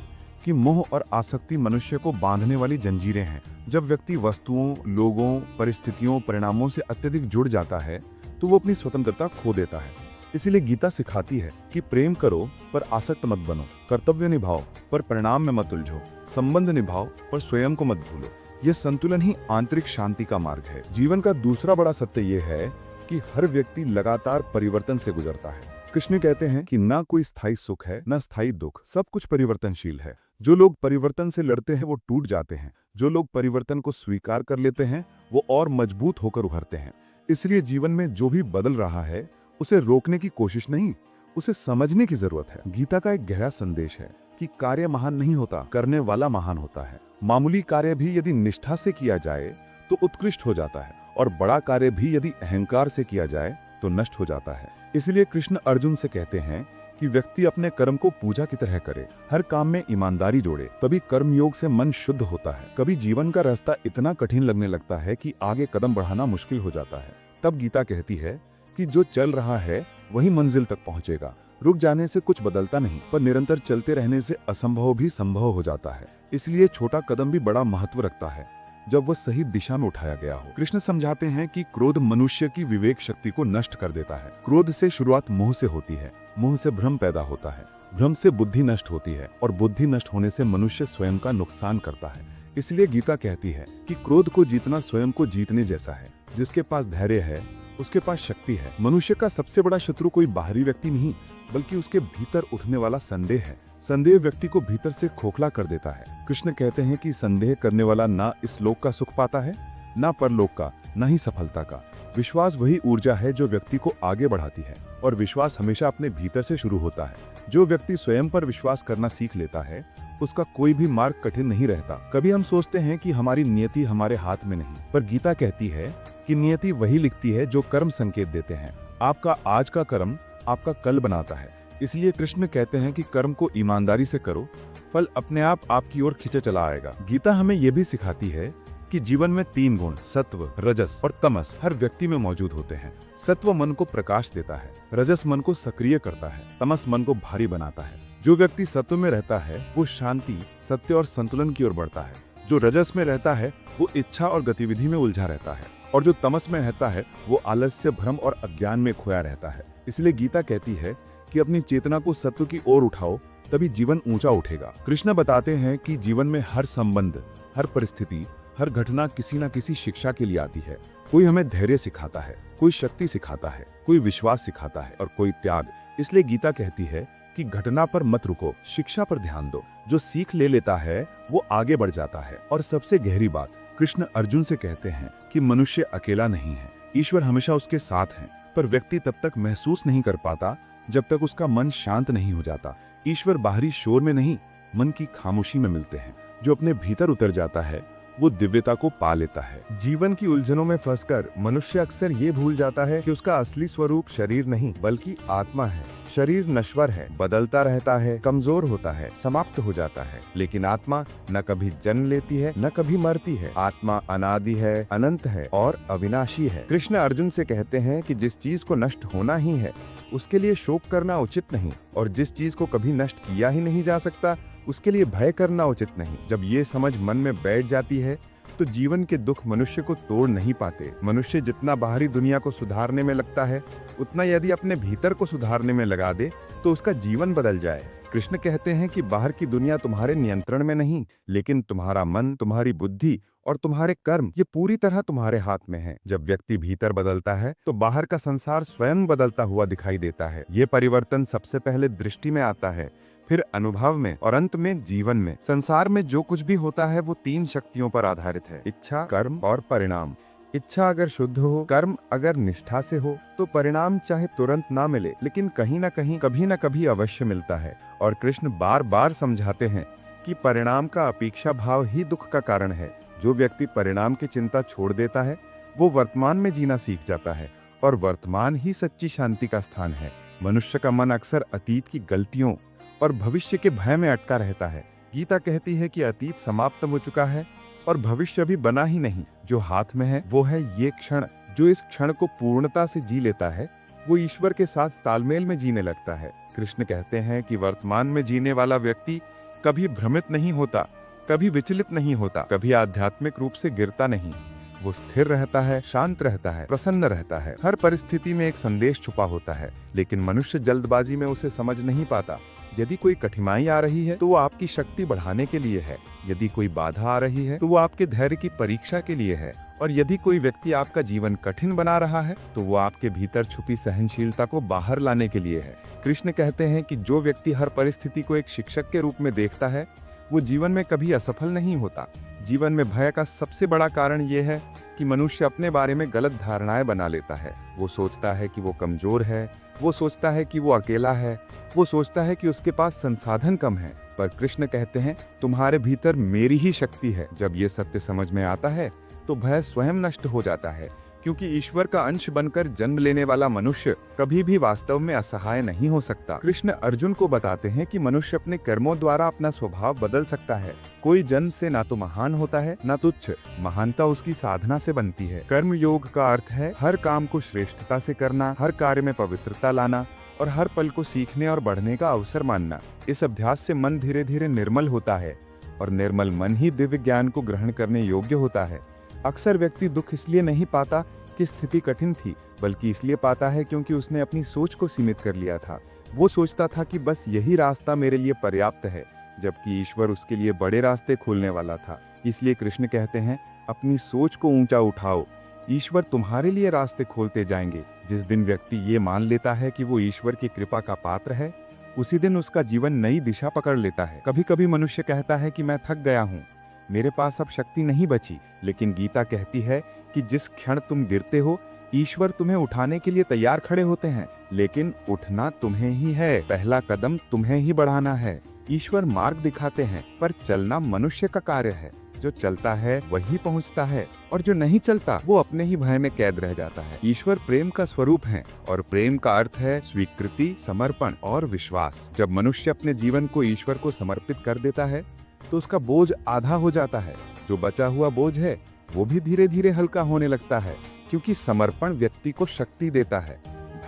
कि मोह और आसक्ति मनुष्य को बांधने वाली जंजीरें हैं। जब व्यक्ति वस्तुओं, लोगों, परिस्थितियों, परिणामों से अत्यधिक जुड़ जाता है तो वो अपनी स्वतंत्रता खो देता है। इसीलिए गीता सिखाती है कि प्रेम करो पर आसक्त मत बनो, कर्तव्य निभाओ पर परिणाम में मत उलझो, संबंध निभाओ पर स्वयं को मत भूलो। यह संतुलन ही आंतरिक शांति का मार्ग है। जीवन का दूसरा बड़ा सत्य यह है कि हर व्यक्ति लगातार परिवर्तन से गुजरता है। कृष्ण कहते हैं कि ना कोई स्थायी सुख है, ना स्थायी दुख, सब कुछ परिवर्तनशील है। जो लोग परिवर्तन से लड़ते हैं वो टूट जाते हैं, जो लोग परिवर्तन को स्वीकार कर लेते हैं वो और मजबूत होकर उभरते हैं। इसलिए जीवन में जो भी बदल रहा है उसे रोकने की कोशिश नहीं, उसे समझने की जरूरत है। गीता का एक गहरा संदेश है कि कार्य महान नहीं होता, करने वाला महान होता है। मामूली कार्य भी यदि निष्ठा से किया जाए तो उत्कृष्ट हो जाता है, और बड़ा कार्य भी यदि अहंकार से किया जाए तो नष्ट हो जाता है। इसलिए कृष्ण अर्जुन से कहते हैं कि व्यक्ति अपने कर्म को पूजा की तरह करे, हर काम में ईमानदारी जोड़े, तभी कर्म योग से मन शुद्ध होता है। कभी जीवन का रास्ता इतना कठिन लगने लगता है कि आगे कदम बढ़ाना मुश्किल हो जाता है, तब गीता कहती है कि जो चल रहा है वही मंजिल तक पहुंचेगा। रुक जाने से कुछ बदलता नहीं, पर निरंतर चलते रहने से असंभव भी संभव हो जाता है। इसलिए छोटा कदम भी बड़ा महत्व रखता है जब वह सही दिशा में उठाया गया हो। कृष्ण समझाते हैं कि क्रोध मनुष्य की विवेक शक्ति को नष्ट कर देता है। क्रोध से शुरुआत मोह से होती है, मोह से भ्रम पैदा होता है, भ्रम से बुद्धि नष्ट होती है, और बुद्धि नष्ट होने से मनुष्य स्वयं का नुकसान करता है। इसलिए गीता कहती है कि क्रोध को जीतना स्वयं को जीतने जैसा है। जिसके पास धैर्य है उसके पास शक्ति है। मनुष्य का सबसे बड़ा शत्रु कोई बाहरी व्यक्ति नहीं, बल्कि उसके भीतर उठने वाला संदेह है। संदेह व्यक्ति को भीतर से खोखला कर देता है। कृष्ण कहते हैं कि संदेह करने वाला ना इस लोक का सुख पाता है, ना परलोक का, ना ही सफलता का। विश्वास वही ऊर्जा है जो व्यक्ति को आगे बढ़ाती है, और विश्वास हमेशा अपने भीतर से शुरू होता है। जो व्यक्ति स्वयं पर विश्वास करना सीख लेता है उसका कोई भी मार्ग कठिन नहीं रहता। कभी हम सोचते हैं कि हमारी नियति हमारे हाथ में नहीं, पर गीता कहती है कि नियति वही लिखती है जो कर्म संकेत देते हैं। आपका आज का कर्म आपका कल बनाता है। इसलिए कृष्ण कहते हैं कि कर्म को ईमानदारी से करो, फल अपने आप आपकी ओर खींचे चला आएगा। गीता हमें यह भी सिखाती है कि जीवन में 3 गुण, सत्व, रजस और तमस, हर व्यक्ति में मौजूद होते हैं। सत्व मन को प्रकाश देता है, रजस मन को सक्रिय करता है, तमस मन को भारी बनाता है। जो व्यक्ति सत्व में रहता है वो शांति, सत्य और संतुलन की ओर बढ़ता है। जो रजस में रहता है वो इच्छा और गतिविधि में उलझा रहता है, और जो तमस में रहता है वो आलस्य, भ्रम और अज्ञान में खोया रहता है। इसलिए गीता कहती है कि अपनी चेतना को सत्व की ओर उठाओ, तभी जीवन ऊंचा उठेगा। कृष्ण बताते हैं कि जीवन में हर संबंध, हर परिस्थिति, हर घटना किसी न किसी शिक्षा के लिए आती है। कोई हमें धैर्य सिखाता है, कोई शक्ति सिखाता है, कोई विश्वास सिखाता है, और कोई त्याग। इसलिए गीता कहती है कि घटना पर मत रुको, शिक्षा पर ध्यान दो। जो सीख ले लेता है वो आगे बढ़ जाता है। और सबसे गहरी बात, कृष्ण अर्जुन से कहते हैं कि मनुष्य अकेला नहीं है, ईश्वर हमेशा उसके साथ है। पर व्यक्ति तब तक महसूस नहीं कर पाता जब तक उसका मन शांत नहीं हो जाता। ईश्वर बाहरी शोर में नहीं, मन की खामोशी में मिलते हैं। जो अपने भीतर उतर जाता है वो दिव्यता को पा लेता है। जीवन की उलझनों में फंसकर मनुष्य अक्सर ये भूल जाता है कि उसका असली स्वरूप शरीर नहीं बल्कि आत्मा है। शरीर नश्वर है, बदलता रहता है, कमजोर होता है, समाप्त हो जाता है, लेकिन आत्मा न कभी जन्म लेती है न कभी मरती है। आत्मा अनादि है, अनंत है और अविनाशी है। कृष्ण अर्जुन से कहते हैं कि जिस चीज को नष्ट होना ही है उसके लिए शोक करना उचित नहीं, और जिस चीज को कभी नष्ट किया ही नहीं जा सकता उसके लिए भय करना उचित नहीं। जब ये समझ मन में बैठ जाती है तो जीवन के दुख मनुष्य को तोड़ नहीं पाते। मनुष्य जितना बाहरी दुनिया को सुधारने में लगता है उतना यदि अपने भीतर को सुधारने में लगा दे तो उसका जीवन बदल जाए। कृष्ण कहते हैं कि बाहर की दुनिया तुम्हारे नियंत्रण में नहीं, लेकिन तुम्हारा मन, तुम्हारी बुद्धि और तुम्हारे कर्म ये पूरी तरह तुम्हारे हाथ में है। जब व्यक्ति भीतर बदलता है तो बाहर का संसार स्वयं बदलता हुआ दिखाई देता है। ये परिवर्तन सबसे पहले दृष्टि में आता है, फिर अनुभव में और अंत में जीवन में। संसार में जो कुछ भी होता है वो 3 शक्तियों पर आधारित है, इच्छा, कर्म और परिणाम। इच्छा अगर शुद्ध हो, कर्म अगर निष्ठा से हो तो परिणाम चाहे तुरंत ना मिले लेकिन कहीं ना कहीं कभी ना कभी अवश्य मिलता है। और कृष्ण बार बार समझाते हैं कि परिणाम का अपेक्षा भाव ही दुख का कारण है। जो व्यक्ति परिणाम की चिंता छोड़ देता है वो वर्तमान में जीना सीख जाता है, और वर्तमान ही सच्ची शांति का स्थान है। मनुष्य का मन अक्सर अतीत की गलतियों और भविष्य के भय में अटका रहता है। गीता कहती है कि अतीत समाप्त हो चुका है और भविष्य भी बना ही नहीं। जो हाथ में है वो है ये क्षण। जो इस क्षण को पूर्णता से जी लेता है वो ईश्वर के साथ तालमेल में जीने लगता है। कृष्ण कहते हैं कि वर्तमान में जीने वाला व्यक्ति कभी भ्रमित नहीं होता, कभी विचलित नहीं होता, कभी आध्यात्मिक रूप से गिरता नहीं। वो स्थिर रहता है, शांत रहता है, प्रसन्न रहता है। हर परिस्थिति में एक संदेश छुपा होता है, लेकिन मनुष्य जल्दबाजी में उसे समझ नहीं पाता। यदि कोई कठिनाई आ रही है तो वो आपकी शक्ति बढ़ाने के लिए है। यदि कोई बाधा आ रही है तो वो आपके धैर्य की परीक्षा के लिए है। और यदि कोई व्यक्ति आपका जीवन कठिन बना रहा है तो वो आपके भीतर छुपी सहनशीलता को बाहर लाने के लिए है। कृष्ण कहते हैं कि जो व्यक्ति हर परिस्थिति को एक शिक्षक के रूप में देखता है वो जीवन में कभी असफल नहीं होता। जीवन में भय का सबसे बड़ा कारण ये है कि मनुष्य अपने बारे में गलत धारणाएं बना लेता है। वो सोचता है कि वो कमजोर है, वो सोचता है कि वो अकेला है, वो सोचता है कि उसके पास संसाधन कम है। पर कृष्ण कहते हैं तुम्हारे भीतर मेरी ही शक्ति है। जब ये सत्य समझ में आता है तो भय स्वयं नष्ट हो जाता है, क्योंकि ईश्वर का अंश बनकर जन्म लेने वाला मनुष्य कभी भी वास्तव में असहाय नहीं हो सकता। कृष्ण अर्जुन को बताते हैं कि मनुष्य अपने कर्मों द्वारा अपना स्वभाव बदल सकता है। कोई जन्म से ना तो महान होता है ना तुच्छ, महानता उसकी साधना से बनती है। कर्म योग का अर्थ है हर काम को श्रेष्ठता से करना, हर कार्य में पवित्रता लाना और हर पल को सीखने और बढ़ने का अवसर मानना। इस अभ्यास से मन धीरे धीरे निर्मल होता है और निर्मल मन ही दिव्य ज्ञान को ग्रहण करने योग्य होता है। अक्सर व्यक्ति दुख इसलिए नहीं पाता कि स्थिति कठिन थी, बल्कि इसलिए पाता है क्योंकि उसने अपनी सोच को सीमित कर लिया था। वो सोचता था कि बस यही रास्ता मेरे लिए पर्याप्त है, जबकि ईश्वर उसके लिए बड़े रास्ते खोलने वाला था। इसलिए कृष्ण कहते हैं अपनी सोच को ऊंचा उठाओ, ईश्वर तुम्हारे लिए रास्ते खोलते जाएंगे। जिस दिन व्यक्ति ये मान लेता है कि वो ईश्वर की कृपा का पात्र है, उसी दिन उसका जीवन नई दिशा पकड़ लेता है। कभी कभी मनुष्य कहता है कि मैं थक गया हूँ, मेरे पास अब शक्ति नहीं बची, लेकिन गीता कहती है कि जिस क्षण तुम गिरते हो ईश्वर तुम्हें उठाने के लिए तैयार खड़े होते हैं। लेकिन उठना तुम्हें ही है, पहला कदम तुम्हें ही बढ़ाना है। ईश्वर मार्ग दिखाते हैं पर चलना मनुष्य का कार्य है। जो चलता है वही पहुंचता है और जो नहीं चलता वो अपने ही भय में कैद रह जाता है। ईश्वर प्रेम का स्वरूप है और प्रेम का अर्थ है स्वीकृति, समर्पण और विश्वास। जब मनुष्य अपने जीवन को ईश्वर को समर्पित कर देता है तो उसका बोझ आधा हो जाता है। जो बचा हुआ बोझ है वो भी धीरे धीरे हल्का होने लगता है, क्योंकि समर्पण व्यक्ति को शक्ति देता है,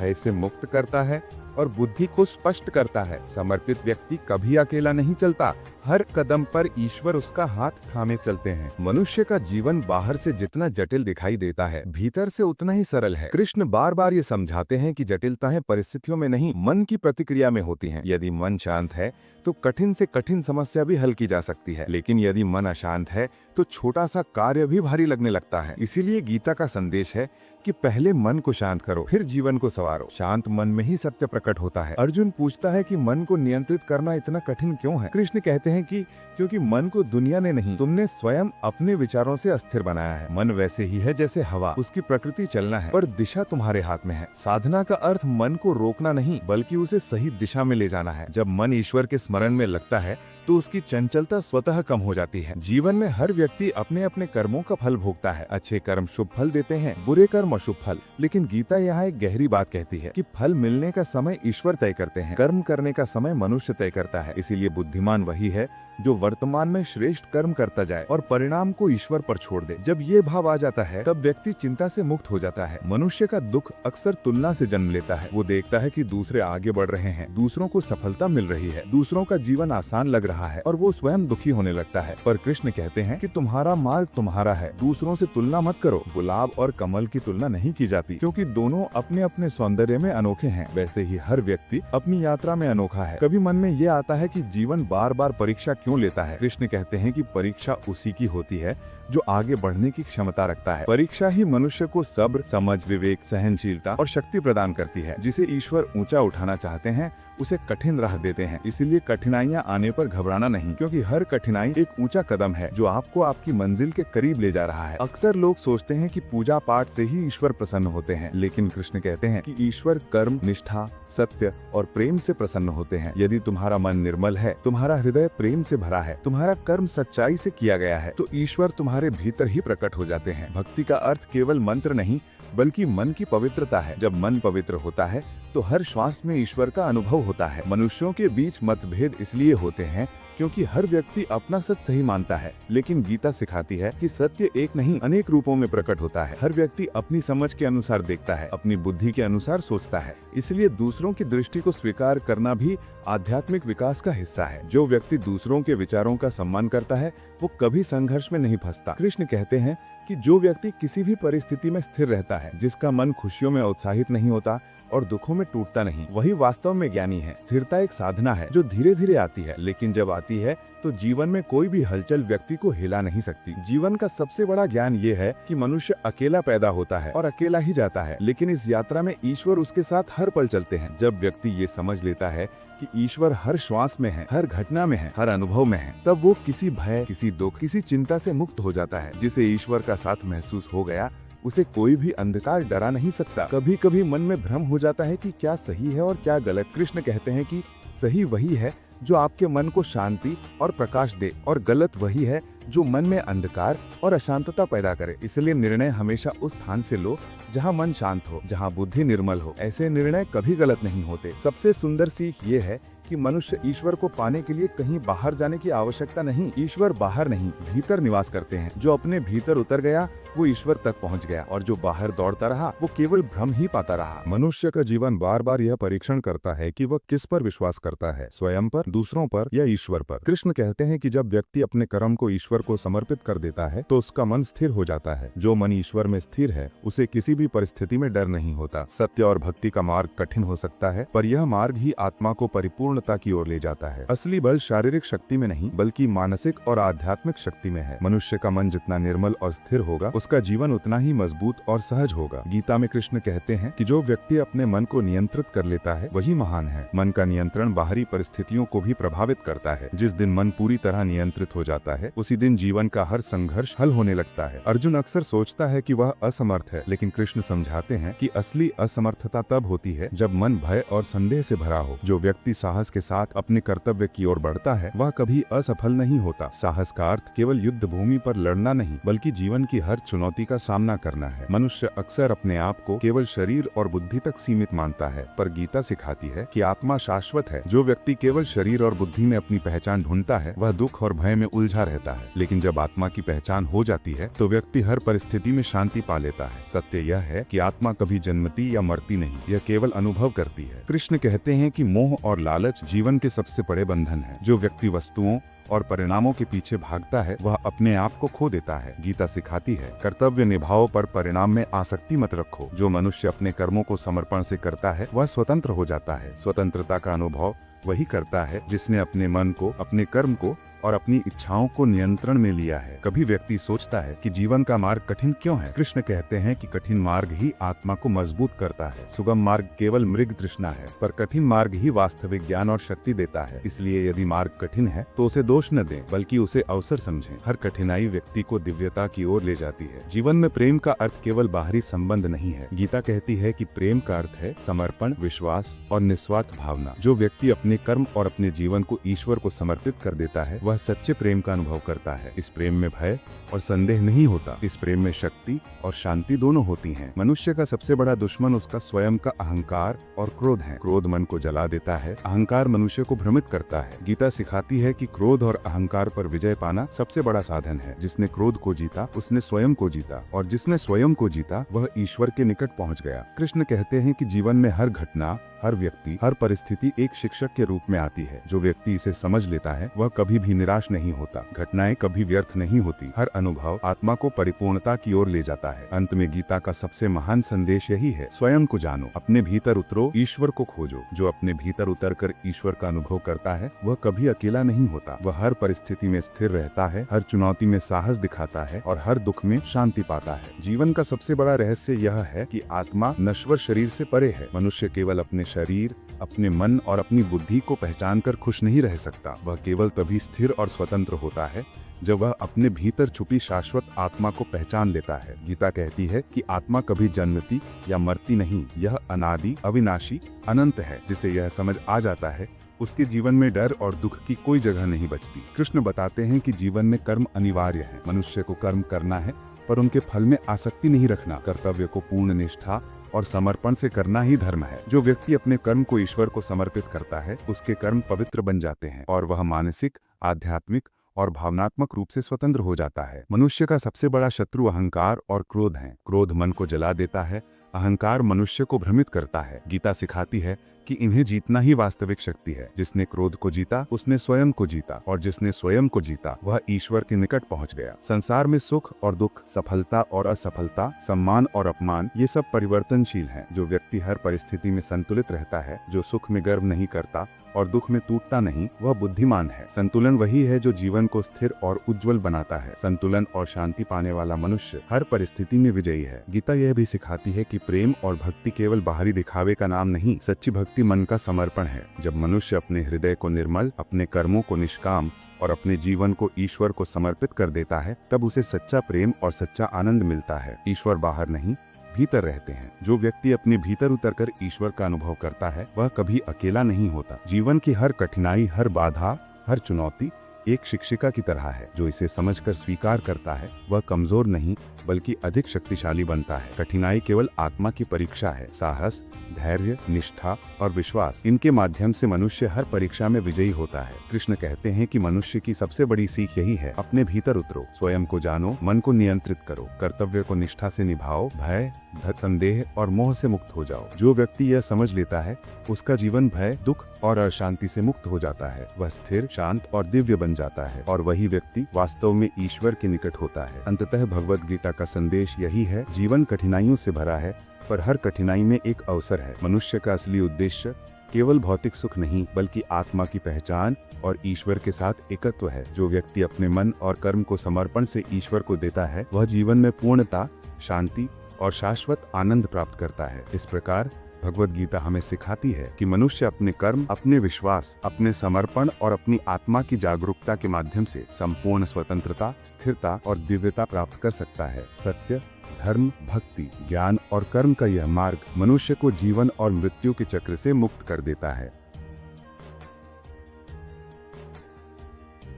भय से मुक्त करता है और बुद्धि को स्पष्ट करता है। समर्पित व्यक्ति कभी अकेला नहीं चलता, हर कदम पर ईश्वर उसका हाथ थामे चलते हैं। मनुष्य का जीवन बाहर से जितना जटिल दिखाई देता है, भीतर से उतना ही सरल है। कृष्ण बार बार ये समझाते हैं कि जटिलताएं परिस्थितियों में नहीं, मन की प्रतिक्रिया में होती हैं। यदि मन शांत है तो कठिन से कठिन समस्या भी हल की जा सकती है, लेकिन यदि मन अशांत है तो छोटा सा कार्य भी भारी लगने लगता है। इसीलिए गीता का संदेश है कि पहले मन को शांत करो, फिर जीवन को संवारो। शांत मन में ही सत्य प्रकट होता है। अर्जुन पूछता है कि मन को नियंत्रित करना इतना कठिन क्यों है? कृष्ण कहते हैं कि क्योंकि मन को दुनिया ने नहीं, तुमने स्वयं अपने विचारों से अस्थिर बनाया है। मन वैसे ही है जैसे हवा, उसकी प्रकृति चलना है पर दिशा तुम्हारे हाथ में है। साधना का अर्थ मन को रोकना नहीं, बल्कि उसे सही दिशा में ले जाना है। जब मन ईश्वर के स्मरण में लगता है तो उसकी चंचलता स्वतः कम हो जाती है। जीवन में हर व्यक्ति अपने अपने कर्मों का फल भोगता है। अच्छे कर्म शुभ फल देते हैं, बुरे कर्म अशुभ फल। लेकिन गीता यहाँ एक गहरी बात कहती है कि फल मिलने का समय ईश्वर तय करते हैं, कर्म करने का समय मनुष्य तय करता है। इसीलिए बुद्धिमान वही है जो वर्तमान में श्रेष्ठ कर्म करता जाए और परिणाम को ईश्वर पर छोड़ दे। जब ये भाव आ जाता है तब व्यक्ति चिंता से मुक्त हो जाता है। मनुष्य का दुख अक्सर तुलना से जन्म लेता है। वो देखता है कि दूसरे आगे बढ़ रहे हैं, दूसरों को सफलता मिल रही है, दूसरों का जीवन आसान लग रहा है और वो स्वयं दुखी होने लगता है। पर कृष्ण कहते हैं कि तुम्हारा मार्ग तुम्हारा है, दूसरों से तुलना मत करो। गुलाब और कमल की तुलना नहीं की जाती, क्योंकि दोनों अपने अपने सौंदर्य में अनोखे हैं। वैसे ही हर व्यक्ति अपनी यात्रा में अनोखा है। कभी मन में ये आता है कि जीवन बार बार परीक्षा क्यों लेता है? कृष्ण कहते हैं कि परीक्षा उसी की होती है जो आगे बढ़ने की क्षमता रखता है। परीक्षा ही मनुष्य को सब्र, समझ, विवेक, सहनशीलता और शक्ति प्रदान करती है। जिसे ईश्वर ऊंचा उठाना चाहते हैं उसे कठिन राह देते हैं। इसीलिए कठिनाइयां आने पर घबराना नहीं, क्योंकि हर कठिनाई एक ऊंचा कदम है जो आपको आपकी मंजिल के करीब ले जा रहा है। अक्सर लोग सोचते हैं कि पूजा पाठ से ही ईश्वर प्रसन्न होते हैं, लेकिन कृष्ण कहते हैं कि ईश्वर कर्म, निष्ठा, सत्य और प्रेम से प्रसन्न होते हैं। यदि तुम्हारा मन निर्मल है, तुम्हारा हृदय प्रेम से भरा है, तुम्हारा कर्म सच्चाई से किया गया है, तो ईश्वर तुम्हारे भीतर ही प्रकट हो जाते हैं। भक्ति का अर्थ केवल मंत्र नहीं बल्कि मन की पवित्रता है। जब मन पवित्र होता है तो हर श्वास में ईश्वर का अनुभव होता है। मनुष्यों के बीच मतभेद इसलिए होते हैं क्योंकि हर व्यक्ति अपना सच सही मानता है, लेकिन गीता सिखाती है कि सत्य एक नहीं अनेक रूपों में प्रकट होता है। हर व्यक्ति अपनी समझ के अनुसार देखता है, अपनी बुद्धि के अनुसार सोचता है। इसलिए दूसरों की दृष्टि को स्वीकार करना भी आध्यात्मिक विकास का हिस्सा है। जो व्यक्ति दूसरों के विचारों का सम्मान करता है वो कभी संघर्ष में नहीं फंसता। कृष्ण कहते हैं कि जो व्यक्ति किसी भी परिस्थिति में स्थिर रहता है, जिसका मन खुशियों में उत्साहित नहीं होता और दुखों में टूटता नहीं, वही वास्तव में ज्ञानी है। स्थिरता एक साधना है जो धीरे धीरे आती है, लेकिन जब आती है तो जीवन में कोई भी हलचल व्यक्ति को हिला नहीं सकती। जीवन का सबसे बड़ा ज्ञान ये है कि मनुष्य अकेला पैदा होता है और अकेला ही जाता है, लेकिन इस यात्रा में ईश्वर उसके साथ हर पल चलते हैं। जब व्यक्ति ये समझ लेता है कि ईश्वर हर श्वास में है, हर घटना में है, हर अनुभव में है, तब वो किसी भय, किसी दुख, किसी चिंता से मुक्त हो जाता है। जिसे ईश्वर का साथ महसूस हो गया उसे कोई भी अंधकार डरा नहीं सकता। कभी कभी मन में भ्रम हो जाता है कि क्या सही है और क्या गलत। कृष्ण कहते हैं कि सही वही है जो आपके मन को शांति और प्रकाश दे, और गलत वही है जो मन में अंधकार और अशांतता पैदा करे। इसलिए निर्णय हमेशा उस स्थान से लो जहां मन शांत हो, जहां बुद्धि निर्मल हो। ऐसे निर्णय कभी गलत नहीं होते। सबसे सुंदर सीख ये है कि मनुष्य ईश्वर को पाने के लिए कहीं बाहर जाने की आवश्यकता नहीं। ईश्वर बाहर नहीं, भीतर निवास करते हैं। जो अपने भीतर उतर गया वो ईश्वर तक पहुंच गया, और जो बाहर दौड़ता रहा वो केवल भ्रम ही पाता रहा। मनुष्य का जीवन बार बार यह परीक्षण करता है कि वह किस पर विश्वास करता है, स्वयं पर, दूसरों पर या ईश्वर पर। कृष्ण कहते हैं कि जब व्यक्ति अपने कर्म को ईश्वर को समर्पित कर देता है तो उसका मन स्थिर हो जाता है। जो मन ईश्वर में स्थिर है उसे किसी भी परिस्थिति में डर नहीं होता। सत्य और भक्ति का मार्ग कठिन हो सकता है, पर यह मार्ग ही आत्मा को परिपूर्णता की ओर ले जाता है। असली बल शारीरिक शक्ति में नहीं बल्कि मानसिक और आध्यात्मिक शक्ति में है। मनुष्य का मन जितना निर्मल और स्थिर होगा उसका जीवन उतना ही मजबूत और सहज होगा। गीता में कृष्ण कहते हैं कि जो व्यक्ति अपने मन को नियंत्रित कर लेता है वही महान है। मन का नियंत्रण बाहरी परिस्थितियों को भी प्रभावित करता है। जिस दिन मन पूरी तरह नियंत्रित हो जाता है उसी दिन जीवन का हर संघर्ष हल होने लगता है। अर्जुन अक्सर सोचता है कि वह असमर्थ है, लेकिन कृष्ण समझाते हैं कि असली असमर्थता तब होती है जब मन भय और संदेह से भरा हो। जो व्यक्ति साहस के साथ अपने कर्तव्य की ओर बढ़ता है वह कभी असफल नहीं होता। साहस का अर्थ केवल युद्ध भूमि पर लड़ना नहीं बल्कि जीवन की हर चुनौती का सामना करना है। मनुष्य अक्सर अपने आप को केवल शरीर और बुद्धि तक सीमित मानता है, पर गीता सिखाती है कि आत्मा शाश्वत है। जो व्यक्ति केवल शरीर और बुद्धि में अपनी पहचान ढूंढता है वह दुख और भय में उलझा रहता है, लेकिन जब आत्मा की पहचान हो जाती है तो व्यक्ति हर परिस्थिति में शांति पा लेता है। सत्य यह है कि आत्मा कभी जन्मती या मरती नहीं, यह केवल अनुभव करती है। कृष्ण कहते हैं कि मोह और लालच जीवन के सबसे बड़े बंधन है। जो व्यक्ति वस्तुओं और परिणामों के पीछे भागता है वह अपने आप को खो देता है। गीता सिखाती है कर्तव्य निभाओ पर परिणाम में आसक्ति मत रखो। जो मनुष्य अपने कर्मों को समर्पण से करता है वह स्वतंत्र हो जाता है। स्वतंत्रता का अनुभव वही करता है जिसने अपने मन को, अपने कर्म को और अपनी इच्छाओं को नियंत्रण में लिया है। कभी व्यक्ति सोचता है कि जीवन का मार्ग कठिन क्यों है। कृष्ण कहते हैं कि कठिन मार्ग ही आत्मा को मजबूत करता है। सुगम मार्ग केवल मृग तृष्णा है, पर कठिन मार्ग ही वास्तविक ज्ञान और शक्ति देता है। इसलिए यदि मार्ग कठिन है तो उसे दोष न दें बल्कि उसे अवसर समझें। हर कठिनाई व्यक्ति को दिव्यता की ओर ले जाती है। जीवन में प्रेम का अर्थ केवल बाहरी संबंध नहीं है। गीता कहती है कि प्रेम का अर्थ है समर्पण, विश्वास और निस्वार्थ भावना। जो व्यक्ति अपने कर्म और अपने जीवन को ईश्वर को समर्पित कर देता है वह सच्चे प्रेम का अनुभव करता है। इस प्रेम में भय और संदेह नहीं होता। इस प्रेम में शक्ति और शांति दोनों होती हैं। मनुष्य का सबसे बड़ा दुश्मन उसका स्वयं का अहंकार और क्रोध है। क्रोध मन को जला देता है, अहंकार मनुष्य को भ्रमित करता है। गीता सिखाती है कि क्रोध और अहंकार पर विजय पाना सबसे बड़ा साधन है। जिसने क्रोध को जीता उसने स्वयं को जीता, और जिसने स्वयं को जीता वह ईश्वर के निकट पहुंच गया। कृष्ण कहते हैं कि जीवन में हर घटना, हर व्यक्ति, हर परिस्थिति एक शिक्षक के रूप में आती है। जो व्यक्ति इसे समझ लेता है वह कभी भी निराश नहीं होता। घटनाएं कभी व्यर्थ नहीं होती। हर अनुभव आत्मा को परिपूर्णता की ओर ले जाता है। अंत में गीता का सबसे महान संदेश यही है, स्वयं को जानो, अपने भीतर उतरो, ईश्वर को खोजो। जो अपने भीतर उतरकर ईश्वर का अनुभव करता है वह कभी अकेला नहीं होता। वह हर परिस्थिति में स्थिर रहता है, हर चुनौती में साहस दिखाता है और हर दुख में शांति पाता है। जीवन का सबसे बड़ा रहस्य यह है कि आत्मा नश्वर शरीर से परे है। मनुष्य केवल अपने शरीर, अपने मन और अपनी बुद्धि को पहचान कर खुश नहीं रह सकता। वह केवल तभी स्थिर और स्वतंत्र होता है जब वह अपने भीतर छुपी शाश्वत आत्मा को पहचान लेता है। गीता कहती है कि आत्मा कभी जन्मती या मरती नहीं, यह अनादि, अविनाशी, अनंत है। जिसे यह समझ आ जाता है उसके जीवन में डर और दुख की कोई जगह नहीं बचती। कृष्ण बताते हैं कि जीवन में कर्म अनिवार्य है। मनुष्य को कर्म करना है पर उनके फल में आसक्ति नहीं रखना। कर्तव्य को पूर्ण निष्ठा और समर्पण से करना ही धर्म है। जो व्यक्ति अपने कर्म को ईश्वर को समर्पित करता है, उसके कर्म पवित्र बन जाते हैं और वह मानसिक, आध्यात्मिक और भावनात्मक रूप से स्वतंत्र हो जाता है। मनुष्य का सबसे बड़ा शत्रु अहंकार और क्रोध है। क्रोध मन को जला देता है, अहंकार मनुष्य को भ्रमित करता है। गीता सिखाती है कि इन्हें जीतना ही वास्तविक शक्ति है। जिसने क्रोध को जीता उसने स्वयं को जीता, और जिसने स्वयं को जीता वह ईश्वर के निकट पहुंच गया। संसार में सुख और दुख, सफलता और असफलता, सम्मान और अपमान, ये सब परिवर्तनशील हैं। जो व्यक्ति हर परिस्थिति में संतुलित रहता है, जो सुख में गर्व नहीं करता और दुख में टूटता नहीं, वह बुद्धिमान है। संतुलन वही है जो जीवन को स्थिर और उज्जवल बनाता है। संतुलन और शांति पाने वाला मनुष्य हर परिस्थिति में विजयी है। गीता यह भी सिखाती है कि प्रेम और भक्ति केवल बाहरी दिखावे का नाम नहीं, सच्ची भक्ति मन का समर्पण है। जब मनुष्य अपने हृदय को निर्मल, अपने कर्मों को निष्काम और अपने जीवन को ईश्वर को समर्पित कर देता है, तब उसे सच्चा प्रेम और सच्चा आनंद मिलता है। ईश्वर बाहर नहीं, भीतर रहते हैं। जो व्यक्ति अपने भीतर उतरकर ईश्वर का अनुभव करता है, वह कभी अकेला नहीं होता। जीवन की हर कठिनाई, हर बाधा, हर चुनौती एक शिक्षिका की तरह है। जो इसे समझकर स्वीकार करता है, वह कमजोर नहीं बल्कि अधिक शक्तिशाली बनता है। कठिनाई केवल आत्मा की परीक्षा है। साहस, धैर्य, निष्ठा और विश्वास, इनके माध्यम से मनुष्य हर परीक्षा में विजयी होता है। कृष्ण कहते हैं कि मनुष्य की सबसे बड़ी सीख यही है, अपने भीतर उतरो, स्वयं को जानो, मन को नियंत्रित करो, कर्तव्य को निष्ठा से निभाओ, भय, संदेह और मोह से मुक्त हो जाओ। जो व्यक्ति यह समझ लेता है, उसका जीवन भय, दुख और अशांति से मुक्त हो जाता है। वह स्थिर, शांत और दिव्य बन जाता है, और वही व्यक्ति वास्तव में ईश्वर के निकट होता है। अंततः भगवद गीता का संदेश यही है, जीवन कठिनाइयों से भरा है, पर हर कठिनाई में एक अवसर है। मनुष्य का असली उद्देश्य केवल भौतिक सुख नहीं, बल्कि आत्मा की पहचान और ईश्वर के साथ एकत्व है। जो व्यक्ति अपने मन और कर्म को समर्पण से ईश्वर को देता है, वह जीवन में पूर्णता, शांति और शाश्वत आनंद प्राप्त करता है। इस प्रकार भगवद गीता हमें सिखाती है कि मनुष्य अपने कर्म, अपने विश्वास, अपने समर्पण और अपनी आत्मा की जागरूकता के माध्यम से संपूर्ण स्वतंत्रता, स्थिरता और दिव्यता प्राप्त कर सकता है। सत्य, धर्म, भक्ति, ज्ञान और कर्म का यह मार्ग मनुष्य को जीवन और मृत्यु के चक्र से मुक्त कर देता है।